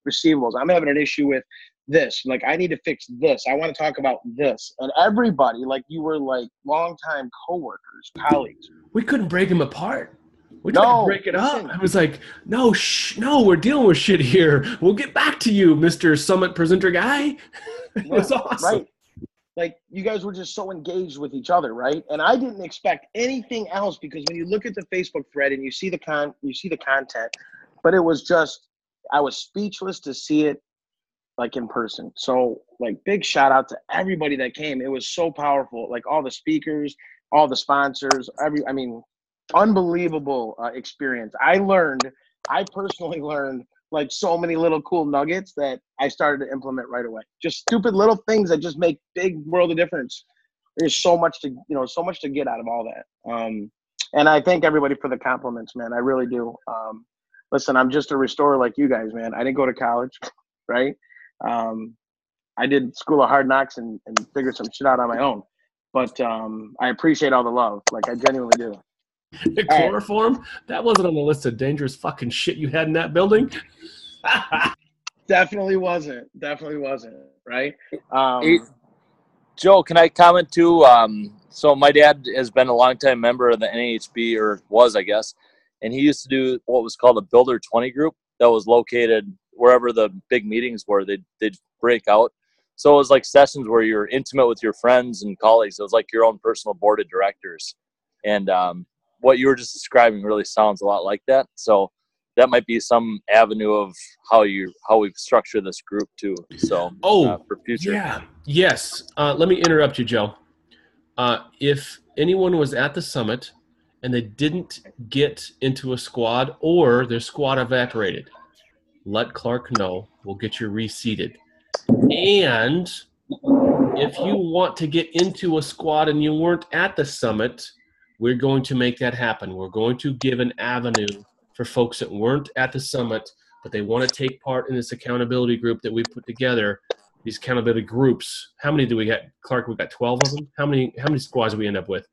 receivables. I'm having an issue with this. Like, I need to fix this. I want to talk about this. And everybody, like, you were like longtime coworkers, colleagues. We couldn't break them apart. We tried to break it up. I was like, no, we're dealing with shit here. We'll get back to you, Mr. Summit presenter guy. It was awesome. Right. Like, you guys were just so engaged with each other, right? And I didn't expect anything else, because when you look at the Facebook thread and you see the content, but it was just, I was speechless to see it like in person. So, like, big shout out to everybody that came. It was so powerful. Like, all the speakers, all the sponsors, unbelievable experience. I personally learned like so many little cool nuggets that I started to implement right away. Just stupid little things that just make big world of difference. There's so much to get out of all that. And I thank everybody for the compliments, man. I really do. Listen, I'm just a restorer like you guys, man. I didn't go to college, right? I did School of Hard Knocks and figured some shit out on my own. But I appreciate all the love. Like, I genuinely do. Chloroform? That wasn't on the list of dangerous fucking shit you had in that building. Definitely wasn't. Right? Joe, can I comment too? So my dad has been a longtime member of the NHB, or was, I guess, and he used to do what was called a Builder 20 group that was located wherever the big meetings were. They'd break out. So it was like sessions where you're intimate with your friends and colleagues. It was like your own personal board of directors. And what you were just describing really sounds a lot like that. So that might be some avenue of how we've structured this group too. So for future. Yeah. Yes. Let me interrupt you, Joe. If anyone was at the summit and they didn't get into a squad or their squad evaporated, let Clark know. We'll get you reseated. And if you want to get into a squad and you weren't at the summit, we're going to make that happen. We're going to give an avenue for folks that weren't at the summit, but they want to take part in this accountability group that we put together, these accountability groups. How many do we got, Clark? We've got 12 of them. How many squads do we end up with?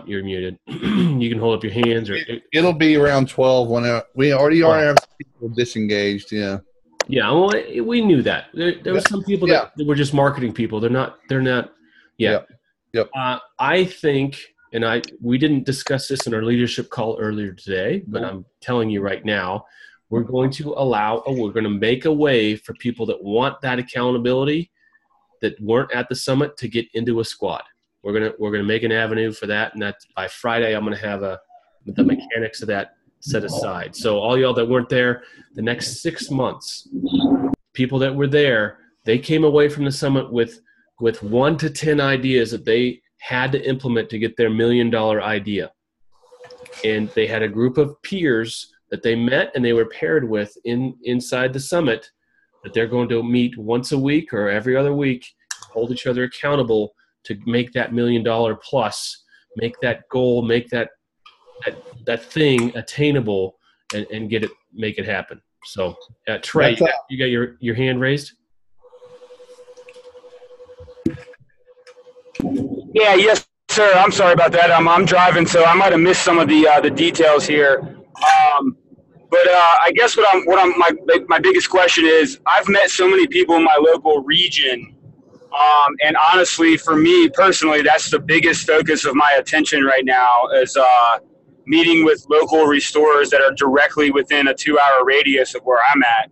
You're muted. You can hold up your hands. Or it'll be around 12 when we already have people disengaged. Yeah. Yeah, well, we knew that. There were some people that were just marketing people. They're not. Yeah. Yep. I think, and we didn't discuss this in our leadership call earlier today, but I'm telling you right now, we're going to make a way for people that want that accountability that weren't at the summit to get into a squad. We're gonna make an avenue for that, and that by Friday I'm gonna have the mechanics of that set aside. So all y'all that weren't there, the next 6 months, people that were there, they came away from the summit with 1 to 10 ideas that they had to implement to get their $1 million idea. And they had a group of peers that they met and they were paired with inside the summit that they're going to meet once a week or every other week, hold each other accountable to make that $1 million plus, make that goal, make that thing attainable, and make it happen. So, Trey, you got your hand raised? Yeah, yes, sir. I'm sorry about that. I'm driving, so I might have missed some of the details here. But I guess my biggest question is, I've met so many people in my local region. And honestly, for me personally, that's the biggest focus of my attention right now is meeting with local restorers that are directly within a 2-hour radius of where I'm at.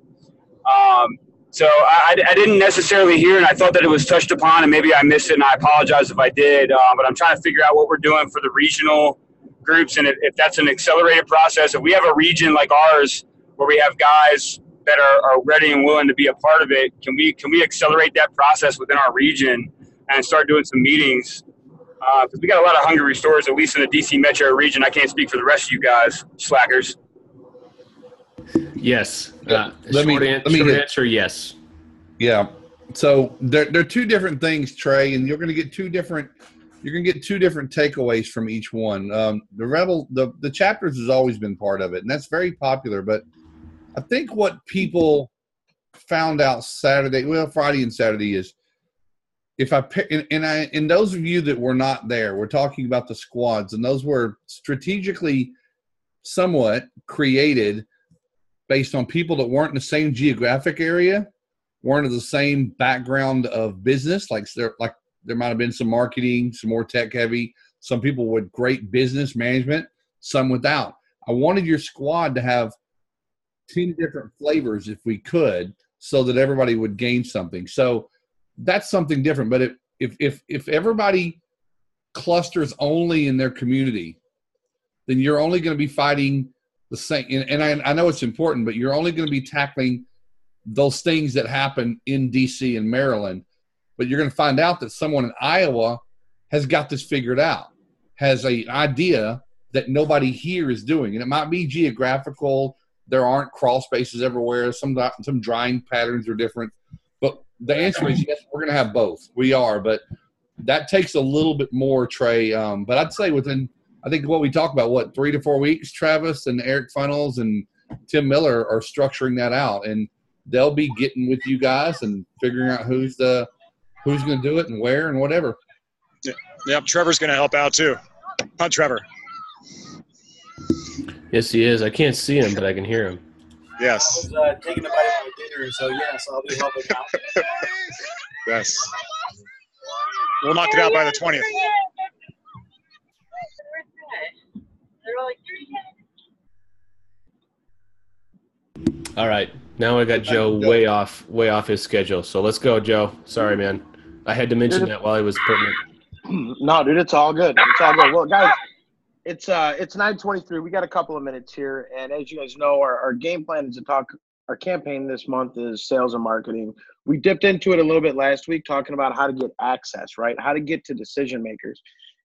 So I didn't necessarily hear, and I thought that it was touched upon, and maybe I missed it, and I apologize if I did. But I'm trying to figure out what we're doing for the regional groups, and if that's an accelerated process. If we have a region like ours where we have guys that are ready and willing to be a part of it, can we accelerate that process within our region and start doing some meetings? Because we got a lot of hungry restorers, at least in the DC metro region. I can't speak for the rest of you guys, slackers. Yes. Short answer, yes. Yeah. So they're two different things, Trey, and you're going to get two different takeaways from each one. The chapters has always been part of it, and that's very popular. But I think what people found out Friday and Saturday is, if I pick, and those of you that were not there, we're talking about the squads, and those were strategically somewhat created based on people that weren't in the same geographic area, weren't in the same background of business. Like there might have been some marketing, some more tech heavy, some people with great business management, some without. I wanted your squad to have 10 different flavors if we could, so that everybody would gain something. So that's something different. But if everybody clusters only in their community, then you're only going to be fighting the same. And I know it's important, but you're only going to be tackling those things that happen in DC and Maryland. But you're going to find out that someone in Iowa has got this figured out, has an idea that nobody here is doing. And it might be geographical. There aren't crawl spaces everywhere. Some drying patterns are different. But the answer is yes, we're going to have both. We are. But that takes a little bit more, Trey. But I'd say I think what we talk about, 3 to 4 weeks, Travis and Eric Funnels and Tim Miller are structuring that out. And they'll be getting with you guys and figuring out who's going to do it and where and whatever. Yep, Trevor's going to help out too. Huh, Trevor? Yes, he is. I can't see him, but I can hear him. Yes. I was taking a bite of my dinner, so yes, I'll be helping out. Yes. We'll knock it out by the 20th. All right. Now I got Joe way off his schedule. So let's go, Joe. Sorry, man. I had to mention that while I was pertinent. No, dude, it's all good. It's all good. Well, guys, it's 9:23. We got a couple of minutes here, and as you guys know, our game plan is to talk. Our campaign this month is sales and marketing. We dipped into it a little bit last week, talking about how to get access, right? How to get to decision makers.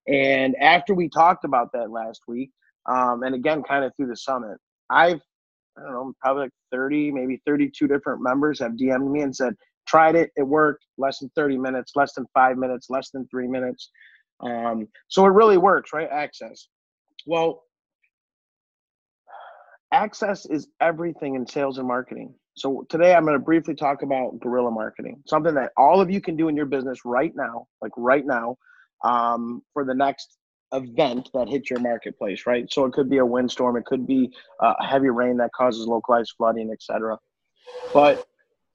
And after we talked about that last week, and again, kind of through the summit, I don't know, probably like 30, maybe 32 different members have DM'd me and said, tried it, it worked, less than 30 minutes, less than 5 minutes, less than 3 minutes. So it really works, right? Access. Well, access is everything in sales and marketing. So today I'm going to briefly talk about guerrilla marketing, something that all of you can do in your business right now, for the next event that hits your marketplace, right? So it could be a windstorm, it could be a heavy rain that causes localized flooding, etc. But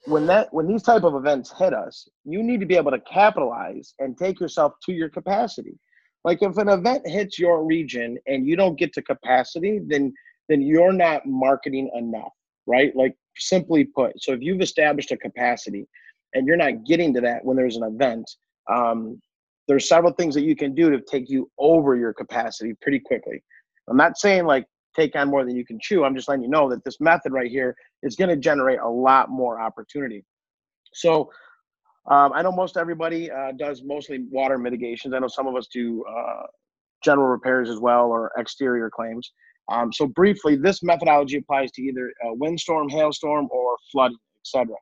when these type of events hit us, you need to be able to capitalize and take yourself to your capacity. Like if an event hits your region and you don't get to capacity, then you're not marketing enough, right? Like simply put. So if you've established a capacity and you're not getting to that when there's an event, there's several things that you can do to take you over your capacity pretty quickly. I'm not saying like take on more than you can chew. I'm just letting you know that this method right here is going to generate a lot more opportunity. So I know most everybody does mostly water mitigations. I know some of us do general repairs as well, or exterior claims. So briefly, this methodology applies to either a windstorm, hailstorm, or flooding, etc.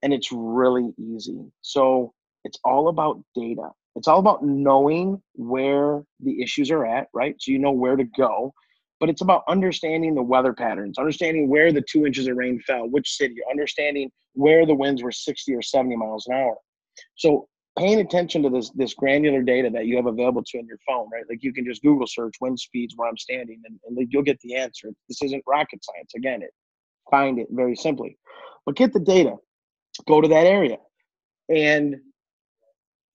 And it's really easy. So it's all about data. It's all about knowing where the issues are at, right? So you know where to go. But it's about understanding the weather patterns, understanding where the 2 inches of rain fell, which city, understanding where the winds were 60 or 70 miles an hour. So paying attention to this granular data that you have available to in your phone, right? Like you can just Google search wind speeds where I'm standing and you'll get the answer. This isn't rocket science. Again, find it very simply. But get the data, go to that area. And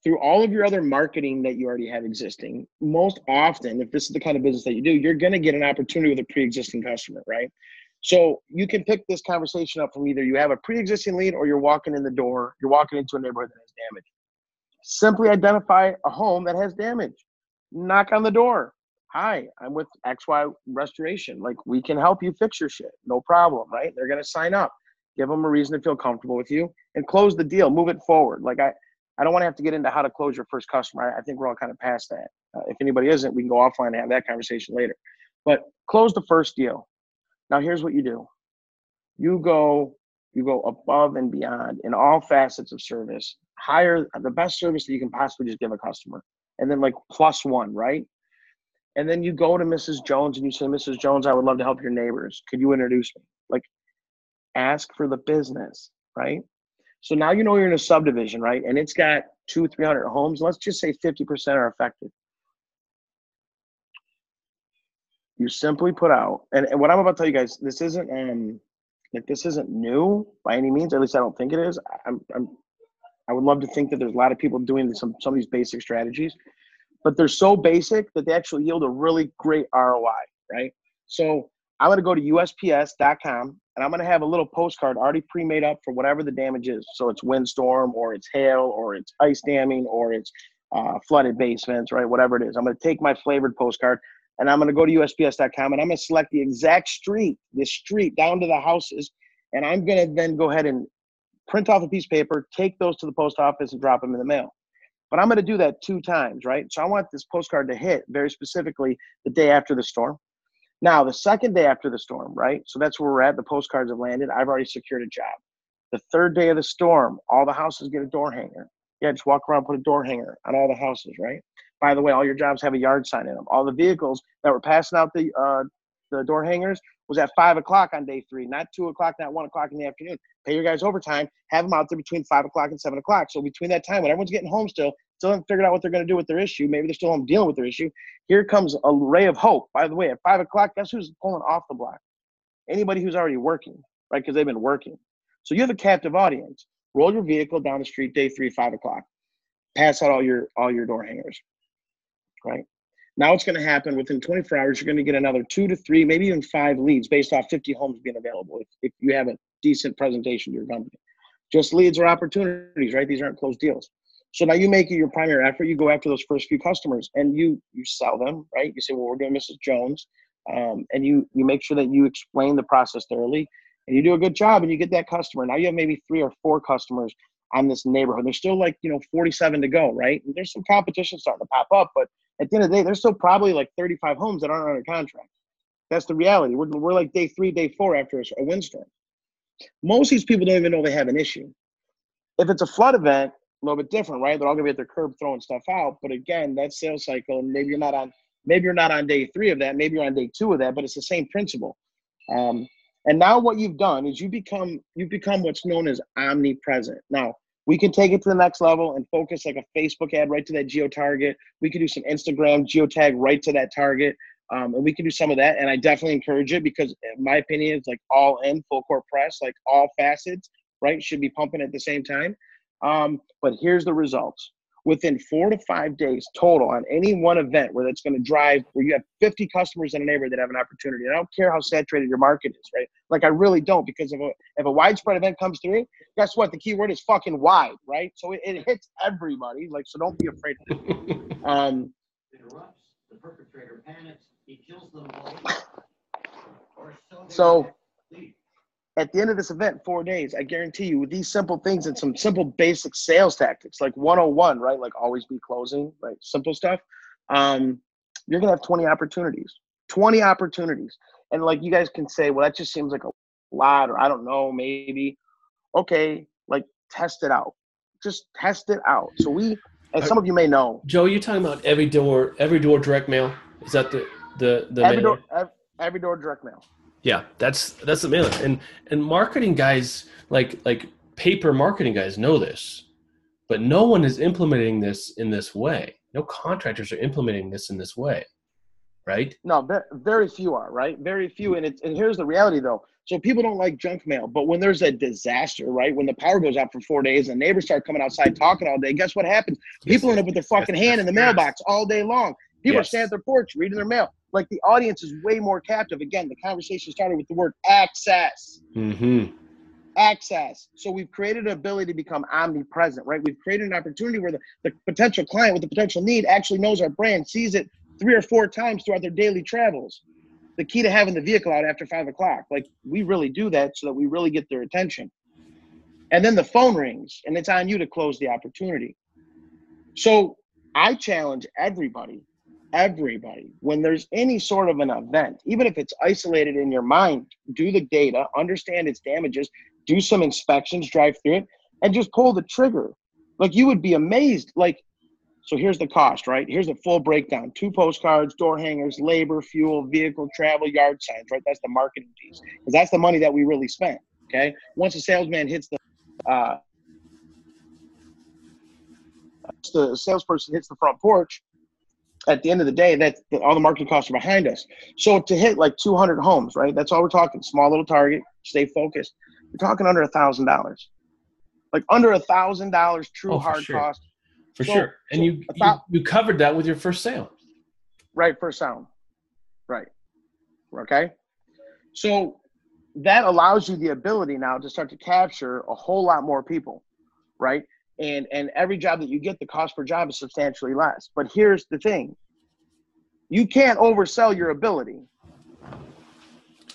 through all of your other marketing that you already have existing, most often, if this is the kind of business that you do, you're going to get an opportunity with a pre-existing customer, right? So you can pick this conversation up from either you have a pre-existing lead or you're walking in the door, you're walking into a neighborhood that has damage. Simply identify a home that has damage. Knock on the door. Hi, I'm with XY Restoration. Like, we can help you fix your shit. No problem, right? They're going to sign up. Give them a reason to feel comfortable with you and close the deal. Move it forward. Like, I don't want to have to get into how to close your first customer. I think we're all kind of past that. If anybody isn't, we can go offline and have that conversation later. But close the first deal. Now, here's what you do. You go above and beyond in all facets of service. Hire the best service that you can possibly just give a customer. And then like +1, right? And then you go to Mrs. Jones and you say, Mrs. Jones, I would love to help your neighbors. Could you introduce me? Like, ask for the business, right? So now you know you're in a subdivision, right? And it's got 200-300 homes. Let's just say 50% are affected. You simply put out, and what I'm about to tell you guys, this isn't new by any means. At least I don't think it is. I would love to think that there's a lot of people doing some of these basic strategies, but they're so basic that they actually yield a really great ROI, right? So I'm going to go to USPS.com and I'm going to have a little postcard already pre-made up for whatever the damage is. So it's windstorm, or it's hail, or it's ice damming, or it's flooded basements, right? Whatever it is. I'm going to take my flavored postcard and I'm going to go to USPS.com and I'm going to select the exact street, this street down to the houses. And I'm going to then go ahead and print off a piece of paper, take those to the post office and drop them in the mail. But I'm going to do that 2 times, right? So I want this postcard to hit very specifically the day after the storm. Now, the second day after the storm, right? So that's where we're at. The postcards have landed. I've already secured a job. The third day of the storm, all the houses get a door hanger. Yeah, just walk around, put a door hanger on all the houses, right? By the way, all your jobs have a yard sign in them. All the vehicles that were passing out the door hangers was at 5 o'clock on day 3, not 2 o'clock, not 1 o'clock in the afternoon. Pay your guys overtime, have them out there between 5 o'clock and 7 o'clock. So between that time, when everyone's getting home still haven't figured out what they're going to do with their issue, maybe they're still home dealing with their issue, here comes a ray of hope. By the way, at 5 o'clock, guess who's pulling off the block? Anybody who's already working, right? Because they've been working. So you have a captive audience. roll your vehicle down the street, day 3, 5 o'clock, pass out all your door hangers, right? Now what's going to happen within 24 hours, you're going to get another 2 to 3, maybe even 5 leads based off 50 homes being available if you have a decent presentation to your company. Just leads or opportunities, right? These aren't closed deals. So now you make it your primary effort. You go after those first few customers and you sell them, right? You say, well, we're doing Mrs. Jones. And you make sure that you explain the process thoroughly and you do a good job and you get that customer. Now you have maybe 3 or 4 customers on this neighborhood. There's still like, 47 to go, right? And there's some competition starting to pop up, but at the end of the day, there's still probably like 35 homes that aren't under contract. That's the reality. We're like day 3, day 4 after a windstorm. Most of these people don't even know they have an issue. If it's a flood event, a little bit different, right? They're all gonna be at their curb throwing stuff out. But again, that sales cycle, and maybe you're not on day 3 of that, maybe you're on day 2 of that, but it's the same principle. And now what you've done is you've become what's known as omnipresent. Now, we can take it to the next level and focus like a Facebook ad right to that geo target. We can do some Instagram geotag right to that target. And we can do some of that. And I definitely encourage it because in my opinion, it's like all in, full court press, like all facets, right? Should be pumping at the same time. But here's the results. Within 4 to 5 days total on any one event where that's going to drive, where you have 50 customers in a neighborhood that have an opportunity. And I don't care how saturated your market is, right? Like I really don't, because if a widespread event comes through, guess what? The key word is fucking wide, right? So it hits everybody. Like, so don't be afraid of it. Interrupts, the perpetrator panics, he kills them both. So at the end of this event, 4 days, I guarantee you with these simple things and some simple basic sales tactics, like 101, right? Like always be closing, like simple stuff. You're going to have 20 opportunities. And like you guys can say, well, that just seems like a lot, or I don't know, maybe. Okay, like test it out. Just test it out. So we, as some of you may know. Joe, you're talking about every door direct mail? Is that the every door direct mail? Yeah, that's the mailer. And marketing guys, like paper marketing guys know this, but no one is implementing this in this way. No contractors are implementing this in this way, right? No, very few are, right? Very few. And here's the reality though. So people don't like junk mail, but when there's a disaster, right? When the power goes out for 4 days and neighbors start coming outside talking all day, guess what happens? People end up with their fucking hand in the mailbox all day long. People are standing at their porch reading their mail. Like the audience is way more captive. Again, the conversation started with the word access. Mm-hmm. Access. So we've created an ability to become omnipresent, right? We've created an opportunity where the potential client with the potential need actually knows our brand, sees it 3 or 4 times throughout their daily travels. The key to having the vehicle out after 5 o'clock. Like we really do that so that we really get their attention. And then the phone rings and it's on you to close the opportunity. So I challenge everybody, when there's any sort of an event, even if it's isolated in your mind, do the data, understand its damages, do some inspections, drive through it, and just pull the trigger. Like you would be amazed. Like, so here's the cost, right? Here's the full breakdown. 2 postcards, door hangers, labor, fuel, vehicle, travel, yard signs, right? That's the marketing piece. Because that's the money that we really spent, okay? Once a salesman hits the salesperson hits the front porch, at the end of the day, all the marketing costs are behind us. So to hit like 200 homes, right? That's all we're talking. Small little target, stay focused. We're talking under $1,000. Like under $1,000 true hard cost. For sure. And you covered that with your first sale. Right, first sound. Right. Okay. So that allows you the ability now to start to capture a whole lot more people, right? And every job that you get, the cost per job is substantially less. But here's the thing. You can't oversell your ability.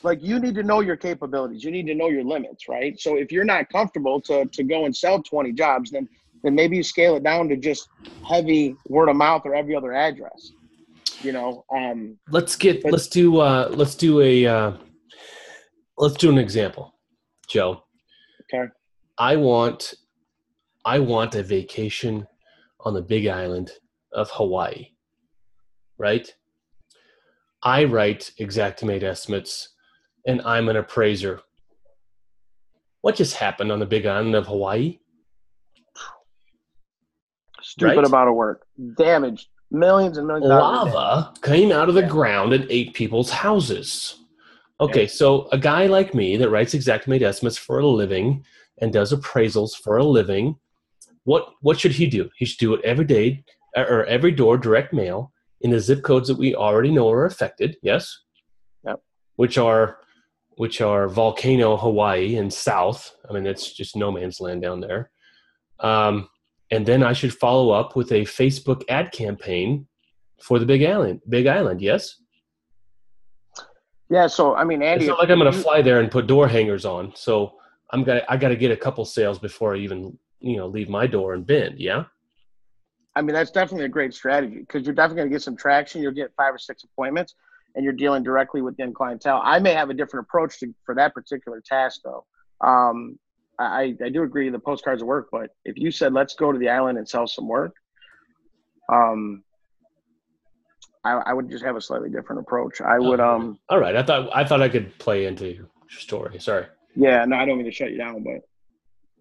Like you need to know your capabilities. You need to know your limits, right? So if you're not comfortable to go and sell 20 jobs, then maybe you scale it down to just heavy word of mouth or every other address. Let's do an example, Joe. Okay. I want a vacation on the Big Island of Hawaii, right? I write Xactimate estimates, and I'm an appraiser. What just happened on the Big Island of Hawaii? Stupid amount of work. Damaged. Millions and millions of dollars. Lava came out of the ground and ate people's houses. Okay, so a guy like me that writes Xactimate estimates for a living and does appraisals for a living, what should he do? He should do it every day or every door direct mail in the zip codes that we already know are affected. Yes. Yep. Which are Volcano, Hawaii, and South. I mean, it's just no man's land down there. And then I should follow up with a Facebook ad campaign for the Big Island. Yes. Yeah. So I mean, Andy, it's not like I'm going to fly there and put door hangers on. So I got to get a couple sales before I even leave my door in Bend. Yeah. I mean, that's definitely a great strategy because you're definitely going to get some traction. You'll get 5 or 6 appointments, and you're dealing directly with the end clientele. I may have a different approach for that particular task, though. I do agree the postcards will work, but if you said let's go to the island and sell some work, I would just have a slightly different approach. I would. All right, I thought I could play into your story. Sorry. Yeah, no, I don't mean to shut you down, but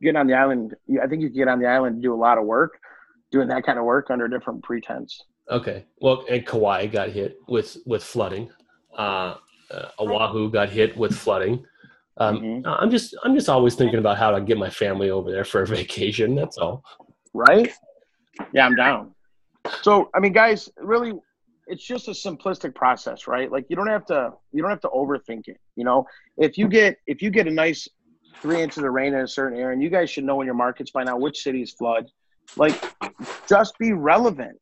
getting on the island, I think you can get on the island and do a lot of work, doing that kind of work under a different pretense. Okay. Well, and Kauai got hit with flooding. Oahu got hit with flooding. I'm just always thinking about how to get my family over there for a vacation. That's all. Right? Yeah, I'm down. So, I mean, guys, really, it's just a simplistic process, right? Like you don't have to overthink it. If you get a nice 3 inches of rain in a certain area, and you guys should know in your markets by now which cities flood. Like, just be relevant.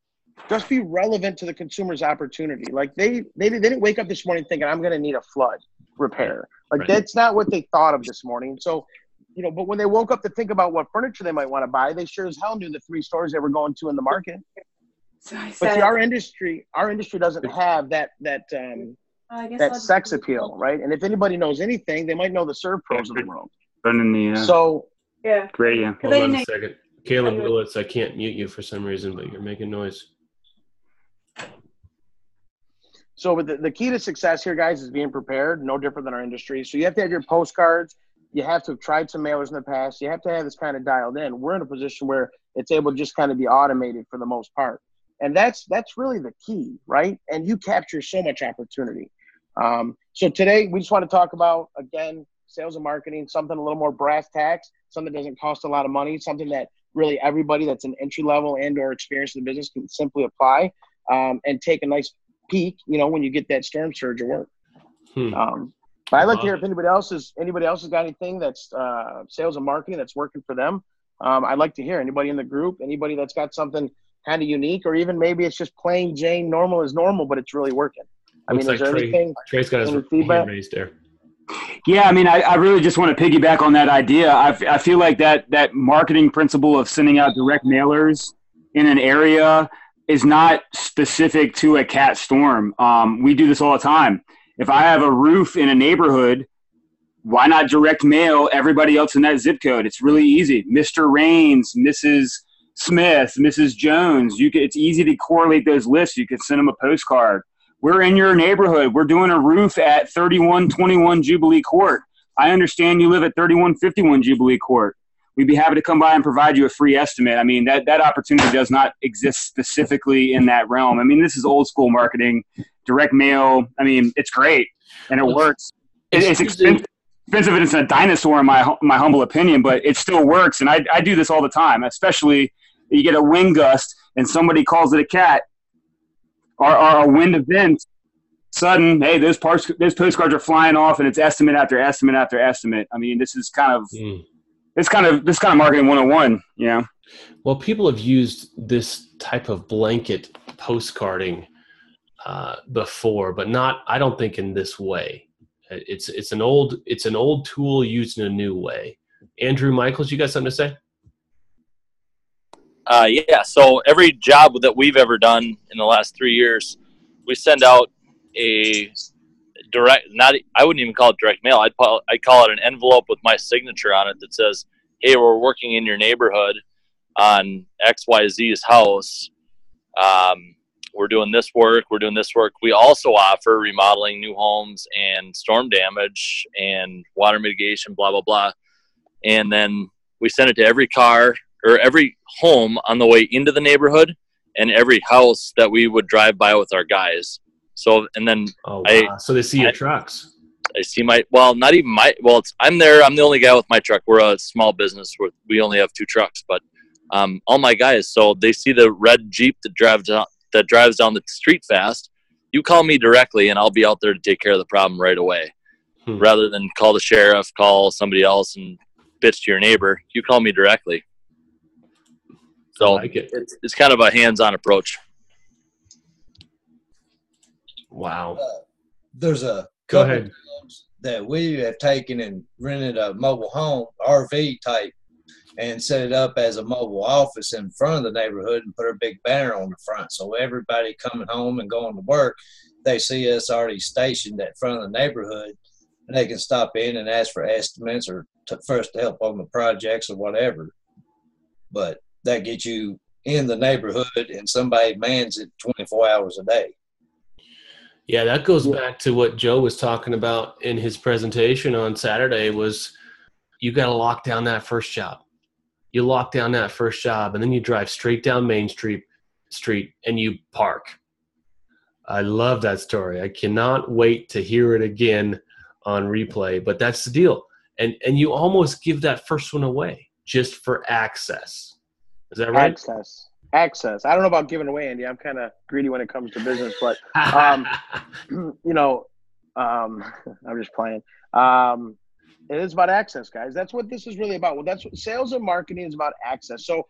Just be relevant to the consumer's opportunity. Like they didn't wake up this morning thinking I'm going to need a flood repair. Like that's not what they thought of this morning. So, but when they woke up to think about what furniture they might want to buy, they sure as hell knew the 3 stores they were going to in the market. But see, our industry doesn't have that sex appeal, right? And if anybody knows anything, they might know the Serve Pros of the world. So yeah, great. Yeah. Hold on a second, Caleb Willits. I can't mute you for some reason, but you're making noise. So the key to success here, guys, is being prepared, no different than our industry. So you have to have your postcards. You have to have tried some mailers in the past. You have to have this kind of dialed in. We're in a position where it's able to just kind of be automated for the most part. And that's really the key, right? And you capture so much opportunity. So today we just want to talk about, again, sales and marketing, something a little more brass tacks, something that doesn't cost a lot of money, something that really everybody that's an entry level and or experienced in the business can simply apply and take a nice peak, when you get that storm surge of work. But I'd like to hear if anybody else has got anything that's sales and marketing that's working for them. I'd like to hear anybody in the group, anybody that's got something kind of unique, or even maybe it's just plain Jane normal is normal, but it's really working. I mean, is there anything? Trey's got his hand raised there. Yeah, I mean, I really just want to piggyback on that idea. I feel like that marketing principle of sending out direct mailers in an area is not specific to a cat storm. We do this all the time. If I have a roof in a neighborhood, why not direct mail everybody else in that zip code? It's really easy. Mr. Raines, Mrs. Smith, Mrs. Jones. It's easy to correlate those lists. You can send them a postcard. We're in your neighborhood. We're doing a roof at 3121 Jubilee Court. I understand you live at 3151 Jubilee Court. We'd be happy to come by and provide you a free estimate. I mean, that opportunity does not exist specifically in that realm. I mean, this is old school marketing, direct mail. I mean, it's great and it works. It's expensive and it's a dinosaur in my humble opinion, but it still works. And I do this all the time, especially you get a wind gust and somebody calls it a cat or a wind event. Sudden, hey, those postcards are flying off and it's estimate after estimate after estimate. I mean, this is kind of marketing 101, yeah. Well, people have used this type of blanket postcarding before, but I don't think in this way. It's an old tool used in a new way. Andrew Michaels, you got something to say? Yeah. So every job that we've ever done in the last 3 years, we send out a direct, I wouldn't even call it direct mail. I'd call it an envelope with my signature on it that says, hey, we're working in your neighborhood on XYZ's house. We're doing this work. We also offer remodeling new homes and storm damage and water mitigation, blah, blah, blah. And then we send it to every car or every home on the way into the neighborhood and every house that we would drive by with our guys. So, and then so they see your trucks. I see not even I'm there. I'm the only guy with my truck. We're a small business where we only have 2 trucks, but all my guys, so they see the red Jeep that drives down the street fast. You call me directly and I'll be out there to take care of the problem right away. Rather than call the sheriff, call somebody else and bitch to your neighbor, you call me directly. So it's kind of a hands-on approach. Wow. There's a Go couple ahead. times that we have taken and rented a mobile home, RV type, and set it up as a mobile office in front of the neighborhood and put a big banner on the front. So everybody coming home and going to work, they see us already stationed at front of the neighborhood, and they can stop in and ask for estimates or first help on the projects or whatever. But that gets you in the neighborhood and somebody mans it 24 hours a day. Yeah, that goes back to what Joe was talking about in his presentation on Saturday was you got to lock down that first job. You lock down that first job, and then you drive straight down Main Street and you park. I love that story. I cannot wait to hear it again on replay, but that's the deal. And you almost give that first one away just for access. Is that right? Access. I don't know about giving away, Andy. I'm kind of greedy when it comes to business, but I'm just playing. It is about access, guys. That's what this is really about. Well, that's what sales and marketing is about, access. So,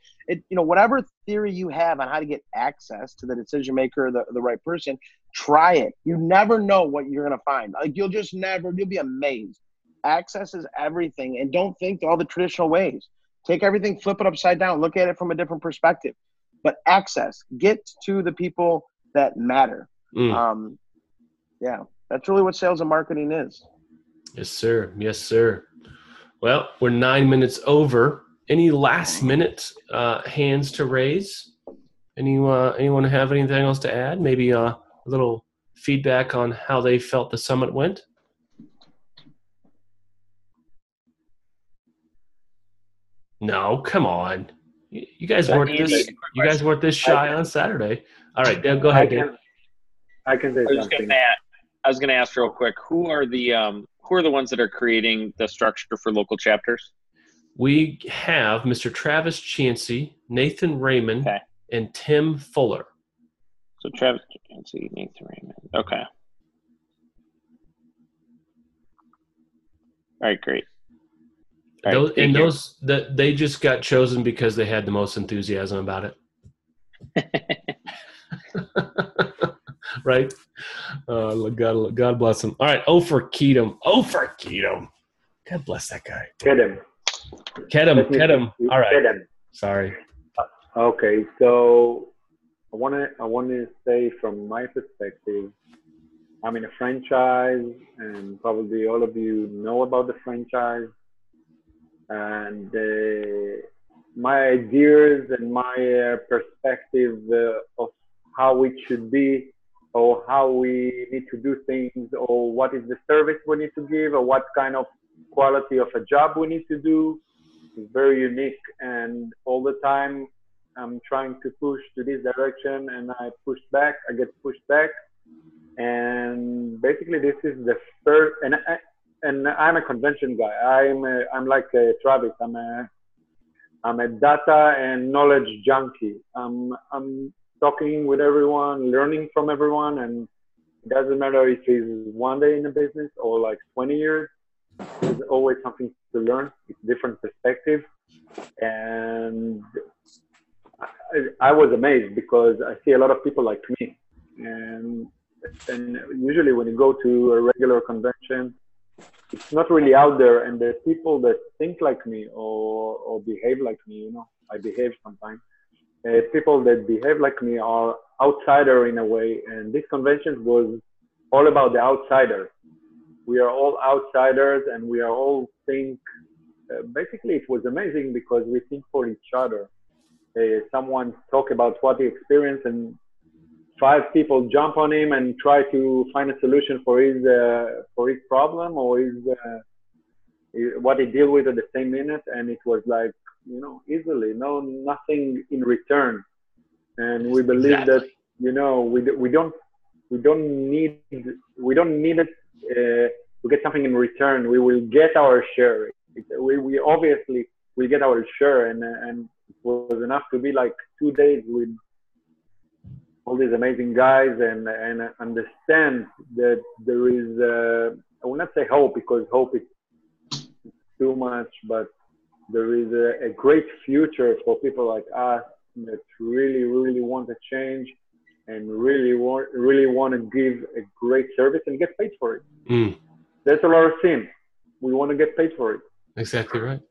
whatever theory you have on how to get access to the decision maker, the right person, try it. You never know what you're going to find. Like, you'll be amazed. Access is everything. And don't think all the traditional ways. Take everything, flip it upside down, look at it from a different perspective. But access, get to the people that matter. Yeah, that's really what sales and marketing is. Yes, sir. Yes, sir. Well, we're 9 minutes over. Any last minute hands to raise? Anyone have anything else to add? Maybe a little feedback on how they felt the summit went? No, come on. You guys weren't this shy on Saturday. All right, Deb, go ahead, Dave. I can say something. I was going to ask real quick, who are the ones that are creating the structure for local chapters? We have Mr. Travis Chansey, Nathan Raymond, and Tim Fuller. So Travis Chansey, Nathan Raymond. Okay. All right, great. They just got chosen because they had the most enthusiasm about it. Right? God bless him. All right, for Kedem. God bless that guy. Kedem. All right. Kedem. Sorry. Okay, so I want to say from my perspective, I'm in a franchise, and probably all of you know about the franchise. And my ideas and my perspective of how it should be, or how we need to do things, or what is the service we need to give, or what kind of quality of a job we need to do is very unique. And all the time I'm trying to push to this direction, and I get pushed back. And basically this is the first, and I'm a convention guy. I'm like Travis. I'm a data and knowledge junkie. I'm talking with everyone, learning from everyone, and it doesn't matter if it's one day in the business or like 20 years. There's always something to learn. It's different perspective, and I was amazed because I see a lot of people like me, and usually when you go to a regular convention, it's not really out there, and the people that think like me or behave like me, I behave sometimes. People that behave like me are outsider in a way, and this convention was all about the outsiders. We are all outsiders, and we are all basically it was amazing because we think for each other. Someone talk about what he experienced, and 5 people jump on him and try to find a solution for his problem or what he deal with at the same minute, and it was like easily, nothing in return. And we believe that we don't need it get something in return. We will get our share. We obviously will get our share, and it was enough to be like 2 days with all these amazing guys and understand that there is I will not say hope, because hope is too much, but there is a great future for people like us that really, really want to change and really want to give a great service and get paid for it. That's our sin. We want to get paid for it. Exactly right.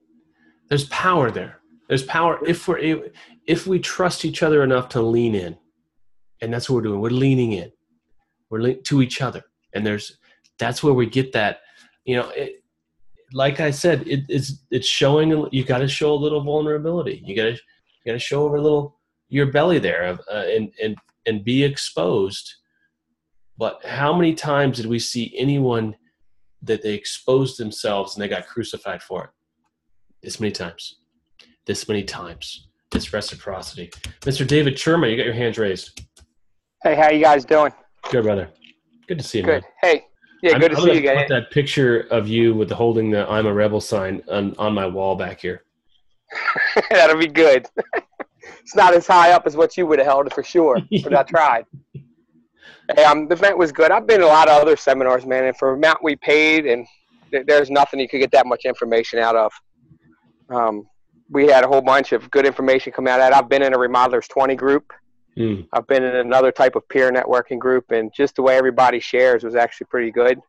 There's power there. There's power if we trust each other enough to lean in, and that's what we're doing. We're leaning in. We're to each other, and that's where we get that. Like I said, it's showing. You got to show a little vulnerability. You got to show a little your belly there, and be exposed. But how many times did we see anyone that they exposed themselves and they got crucified for it? This many times. This reciprocity. Mr. David Churma, you got your hands raised. Hey, how you guys doing? Good, brother. Good to see you, Good. man. Hey, yeah, good to see you guys. Put that picture of you with holding the "I'm a Rebel" sign on my wall back here. That'll be good. It's not as high up as what you would have held for sure, but I tried. Hey, the event was good. I've been to a lot of other seminars, man, and for the amount we paid, and there's nothing you could get that much information out of. We had a whole bunch of good information come out of that. I've been in a Remodelers 20 group. I've been in another type of peer networking group, and just the way everybody shares was actually pretty good.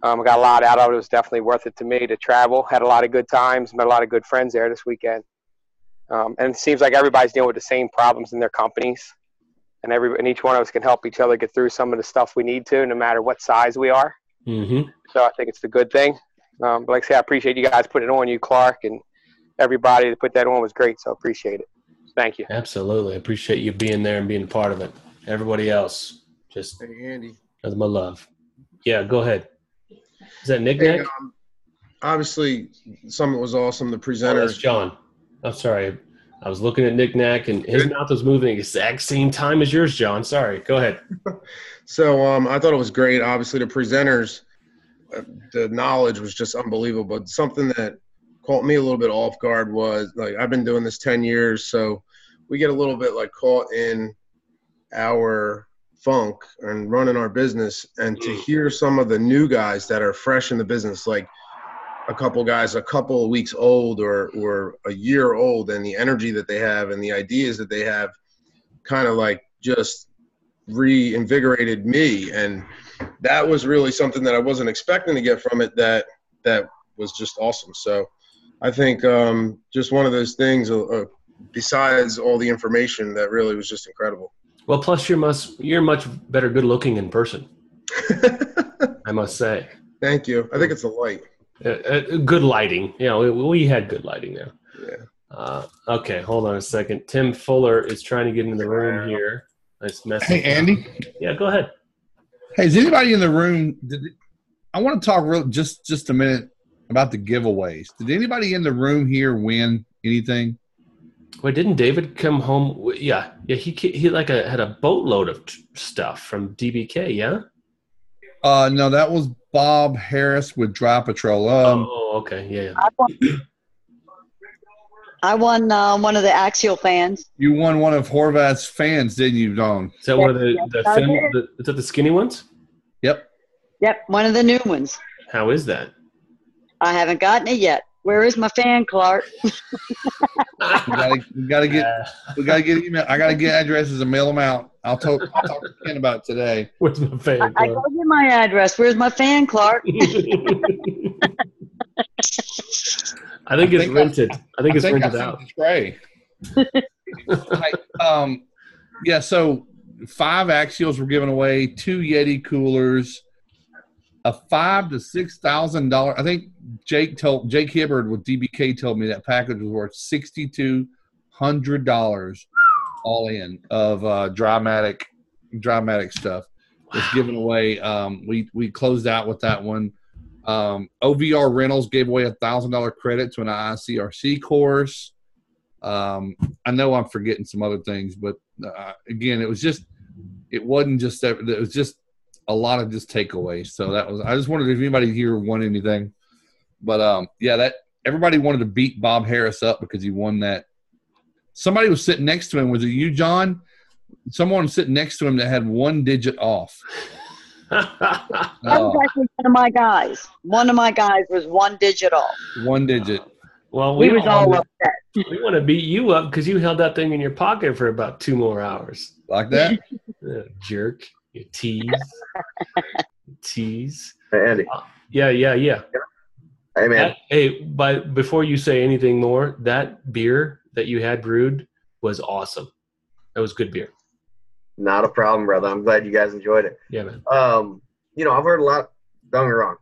I got a lot out of it. It was definitely worth it to me to travel. Had a lot of good times, met a lot of good friends there this weekend. And it seems like everybody's dealing with the same problems in their companies, and each one of us can help each other get through some of the stuff we need to, no matter what size we are. So I think it's a good thing. But like I say, I appreciate you guys putting it on, you, Clark, and everybody that put that on was great. So I appreciate it. Thank you. Absolutely. I appreciate you being there and being a part of it. Everybody else, just Andy. Nothing but love. Yeah, go ahead. Is that Nick? Hey, obviously, Summit was awesome. The presenters. Oh, that's John. I'm sorry. I was looking at Nick Knack, and his mouth was moving at the exact same time as yours, John. Sorry. Go ahead. So I thought it was great. Obviously, the presenters, the knowledge was just unbelievable. But something that caught me a little bit off guard was, like, I've been doing this 10 years, so we get a little bit like caught in our funk and running our business, and to hear some of the new guys that are fresh in the business, like a couple guys a couple of weeks old or a year old, and the energy that they have and the ideas that they have kind of like just reinvigorated me. And that was really something that I wasn't expecting to get from it, that was just awesome. So I think just one of those things, besides all the information, that really was just incredible. Well, plus you're much better good looking in person. I must say. Thank you. I think it's the light. Good lighting. We had good lighting there. Yeah. Okay, hold on a second. Tim Fuller is trying to get in the room here. Nice message. Hey, Andy. Yeah, go ahead. Hey, is anybody in the room? I want to talk just a minute about the giveaways. Did anybody in the room here win anything? Wait, didn't David come home? Yeah. He like had a boatload of stuff from DBK. Yeah. No, that was Bob Harris with Dry Patrol. Okay, yeah. I won one of the Axial fans. You won one of Horvath's fans, didn't you, Dawn? Is that one of is that the skinny ones? Yep. Yep, one of the new ones. How is that? I haven't gotten it yet. Where is my fan, Clark? we gotta get email. I gotta get addresses and mail them out. I'll talk to Ken about it today. Where's my fan, Clark? I go get my address. Where's my fan, Clark? I think it's rented. I think it's rented out. Yeah, so 5 Axials were given away, 2 Yeti coolers, a $5,000 to $6,000. I think Jake Hibbard with DBK told me that package was worth $6,200 all in of Drymatic stuff. Was given away. We closed out with that one. OVR Rentals gave away $1,000 credit to an ICRC course. I know I'm forgetting some other things, but again, it was just a lot of just takeaways. So that was, I just wondered if anybody here won anything. But yeah, that everybody wanted to beat Bob Harris up because he won that. Somebody was sitting next to him. Was it you, John? Someone sitting next to him that had 1 digit off. That was actually one of my guys. One of my guys was 1 digit off. 1 digit. Well, He was all upset. We want to beat you up because you held that thing in your pocket for about 2 more hours. Like that? Jerk. You tease. Hey, Andy. Yeah. Hey, man. But before you say anything more, that beer that you had brewed was awesome. That was good beer. Not a problem, brother. I'm glad you guys enjoyed it. Yeah, man. I've heard a lot. Don't get me wrong.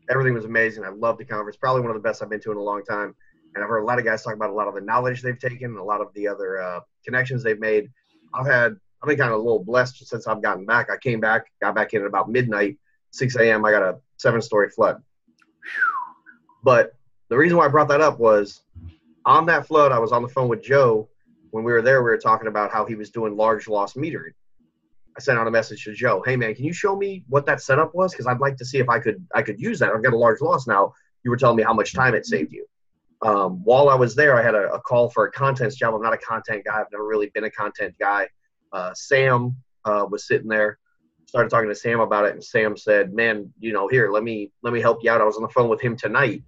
Everything was amazing. I loved the conference. Probably one of the best I've been to in a long time. And I've heard a lot of guys talk about a lot of the knowledge they've taken, a lot of the other connections they've made. I've been kind of a little blessed since I've gotten back. I came back, got back in at about midnight, 6 a.m. I got a 7-story flood. But the reason why I brought that up was on that flood, I was on the phone with Joe. When we were there, we were talking about how he was doing large loss metering. I sent out a message to Joe. Hey, man, can you show me what that setup was? Because I'd like to see if I could use that. I've got a large loss now. You were telling me how much time it saved you. While I was there, I had a call for a contents job. I'm not a content guy. I've never really been a content guy. Sam was sitting there. Started talking to Sam about it, and Sam said, man, here, let me help you out. I was on the phone with him tonight.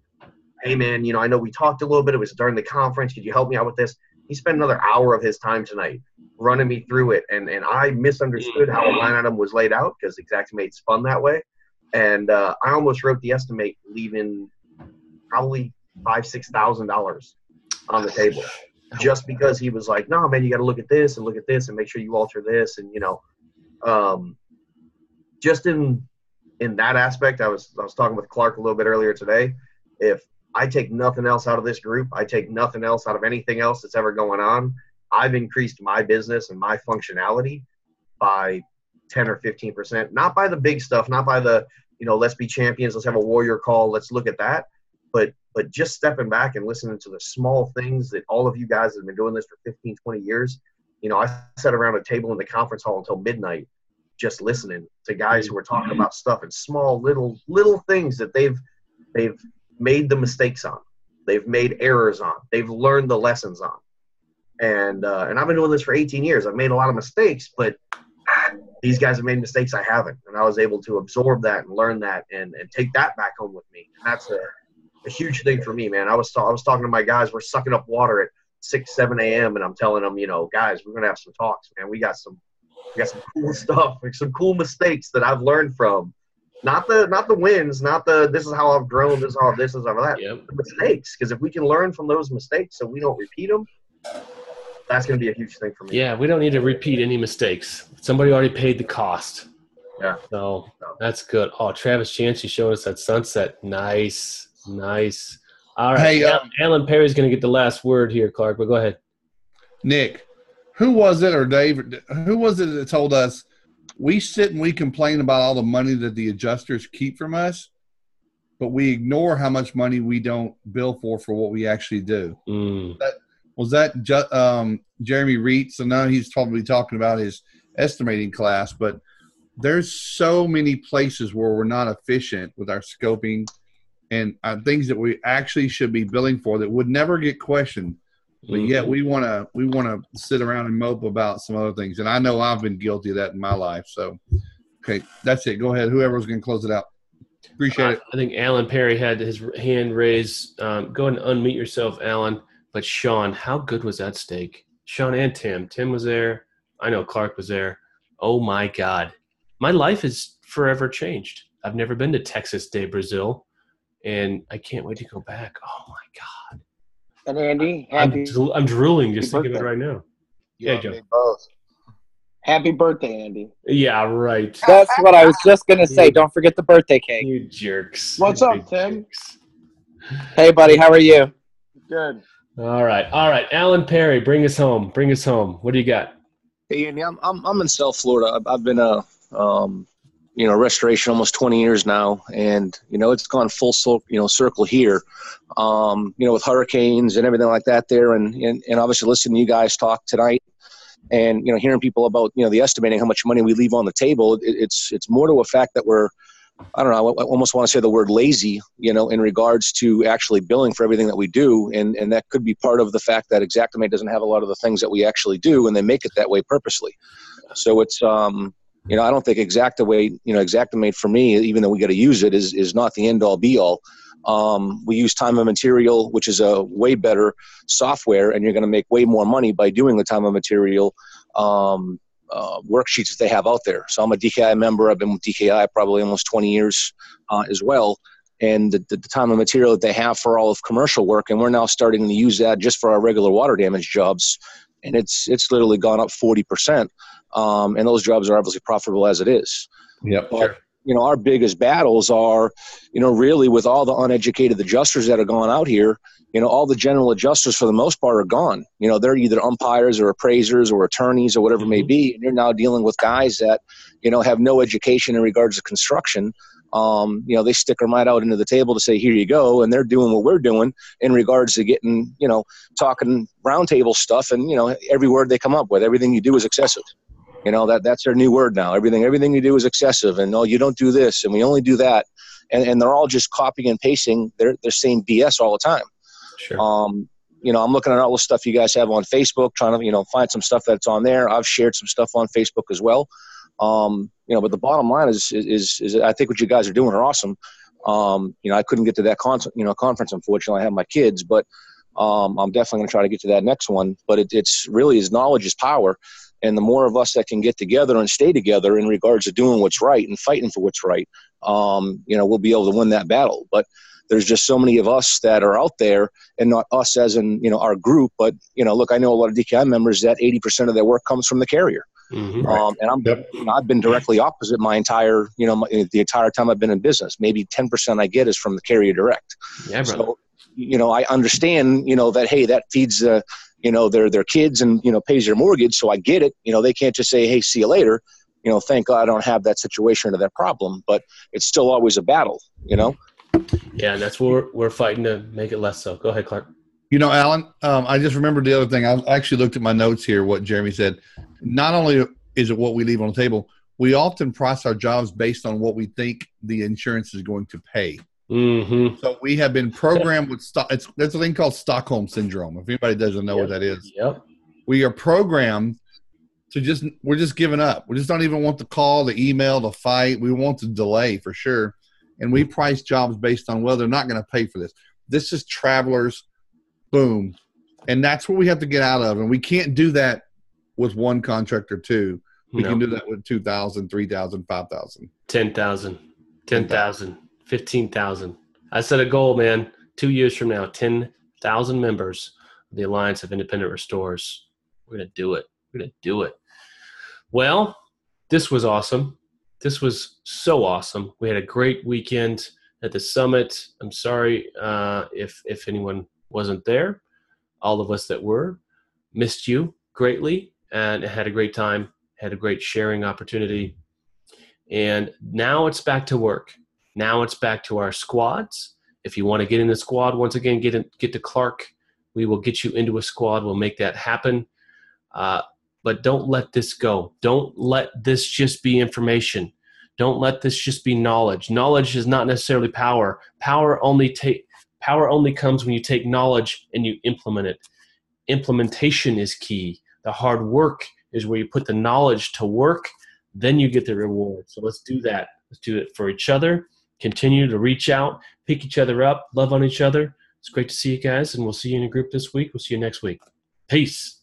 Hey, man, I know we talked a little bit. It was during the conference. Could you help me out with this? He spent another hour of his time tonight running me through it, and I misunderstood how a line item was laid out because Xactimate's fun that way. And I almost wrote the estimate leaving probably $5,000-$6,000 on the table just because he was like, no, man, you got to look at this and make sure you alter this. And, just in that aspect, I was talking with Clark a little bit earlier today. If I take nothing else out of this group, I take nothing else out of anything else that's ever going on, I've increased my business and my functionality by 10 or 15%, not by the big stuff, not by the, let's be champions, let's have a warrior call, let's look at that. But just stepping back and listening to the small things that all of you guys have been doing this for 15, 20 years. I sat around a table in the conference hall until midnight, just listening to guys who were talking about stuff and small little things that they've made the mistakes on. They've made errors on. They've learned the lessons on. And I've been doing this for 18 years. I've made a lot of mistakes, but these guys have made mistakes I haven't. And I was able to absorb that and learn that and take that back home with me. And that's a huge thing for me, man. I was talking to my guys. We're sucking up water at 6, 7 a.m. and I'm telling them, guys, we're gonna have some talks, man. We got some cool stuff, like some cool mistakes that I've learned from. Not the wins, not the this is how I've grown, this is how that. Yep. The mistakes, because if we can learn from those mistakes so we don't repeat them, that's going to be a huge thing for me. Yeah, we don't need to repeat any mistakes. Somebody already paid the cost. Yeah. So that's good. Oh, Travis Chancey showed us that sunset. Nice. All right. Hey, Alan Perry's going to get the last word here, Clark, but go ahead. Nick, who was it, or Dave, who was it that told us we sit and we complain about all the money that the adjusters keep from us, but we ignore how much money we don't bill for what we actually do? Was that Jeremy Reitz? So now he's probably talking about his estimating class, but there's so many places where we're not efficient with our scoping and things that we actually should be billing for that would never get questioned. But yet we want to sit around and mope about some other things. And I know I've been guilty of that in my life. So, okay, that's it. Go ahead. Whoever's going to close it out. Appreciate it. I think Alan Perry had his hand raised. Go ahead and unmute yourself, Alan. But Sean, how good was that steak? Sean and Tim. Tim was there. I know Clark was there. Oh, my God. My life is forever changed. I've never been to Texas de Brazil, and I can't wait to go back. Oh, my God. And Andy, I'm drooling just thinking of it right now. Yeah, Joe. Both. Happy birthday, Andy. Yeah, right. That's what I was just going to say. Don't forget the birthday cake. You jerks. What's up, Tim? Hey, buddy. How are you? Good. All right. Alan Perry, bring us home. What do you got? Hey, Andy, I'm in South Florida. I've been restoration almost 20 years now, and it's gone full circle here. With hurricanes and everything like that there, and obviously listening to you guys talk tonight, And, hearing people about, the estimating how much money we leave on the table, it's more to a fact that we're, I don't know, I almost want to say the word lazy, in regards to actually billing for everything that we do. And that could be part of the fact that Xactimate doesn't have a lot of the things that we actually do, and they make it that way purposely. So it's, I don't think Xactimate for me, even though we got to use it, is not the end all be all. We use time and material, which is a way better software, and you're going to make way more money by doing the time and material worksheets that they have out there. So I'm a DKI member. I've been with DKI probably almost 20 years as well. And the time and material that they have for all of commercial work, and we're now starting to use that just for our regular water damage jobs. And it's literally gone up 40%. And those jobs are obviously profitable as it is. Yep. But, our biggest battles are, really with all the uneducated adjusters that are going out here, all the general adjusters for the most part are gone. They're either umpires or appraisers or attorneys or whatever it may be. And you're now dealing with guys that, have no education in regards to construction. They stick them right out into the table to say, here you go. And they're doing what we're doing in regards to getting, talking roundtable stuff. And, every word they come up with, everything you do is excessive. That's their new word now. Everything you do is excessive, and no, you don't do this, and we only do that, and they're all just copying and pasting their same BS all the time. Sure. I'm looking at all the stuff you guys have on Facebook, trying to find some stuff that's on there. I've shared some stuff on Facebook as well. But the bottom line is I think what you guys are doing are awesome. I couldn't get to that conference, unfortunately. I have my kids, but I'm definitely going to try to get to that next one. But it's really knowledge is power. And the more of us that can get together and stay together in regards to doing what's right and fighting for what's right, we'll be able to win that battle. But there's just so many of us that are out there, and not us as in, our group, but, look, I know a lot of DKI members that 80% of their work comes from the carrier. Mm-hmm. And I've been directly opposite my entire, the entire time I've been in business. Maybe 10% I get is from the carrier direct. Yeah, brother. So, I understand, that, hey, that feeds their kids and, pays their mortgage. So I get it. They can't just say, hey, see you later. Thank God I don't have that situation or that problem, but it's still always a battle, Yeah, and that's what we're fighting to make it less so. Go ahead, Clark. Alan, I just remembered the other thing. I actually looked at my notes here, what Jeremy said. Not only is it what we leave on the table, we often price our jobs based on what we think the insurance is going to pay. Mm-hmm. So we have been programmed with there's a thing called Stockholm Syndrome. If anybody doesn't know what that is. Yep. We are programmed to we're just giving up. We just don't even want the call, the email, the fight. We want the delay for sure. And we price jobs based on, well, they're not going to pay for this. This is travelers, boom. And that's what we have to get out of. And we can't do that with one contract or two. We can do that with 2,000, 3,000, 5,000. 10,000, 10,000, 15,000. I set a goal, man. 2 years from now, 10,000 members of the Alliance of Independent Restorers. We're going to do it. We're going to do it. Well, this was awesome. This was so awesome. We had a great weekend at the summit. I'm sorry if anyone wasn't there. All of us that were missed you greatly and had a great time, had a great sharing opportunity. And now it's back to work. Now it's back to our squads. If you want to get in the squad, once again, get to Clark. We will get you into a squad. We'll make that happen. But don't let this go. Don't let this just be information. Don't let this just be knowledge. Knowledge is not necessarily power. Power only comes when you take knowledge and you implement it. Implementation is key. The hard work is where you put the knowledge to work. Then you get the reward. So let's do that. Let's do it for each other. Continue to reach out, pick each other up, love on each other. It's great to see you guys, and we'll see you in a group this week. We'll see you next week. Peace.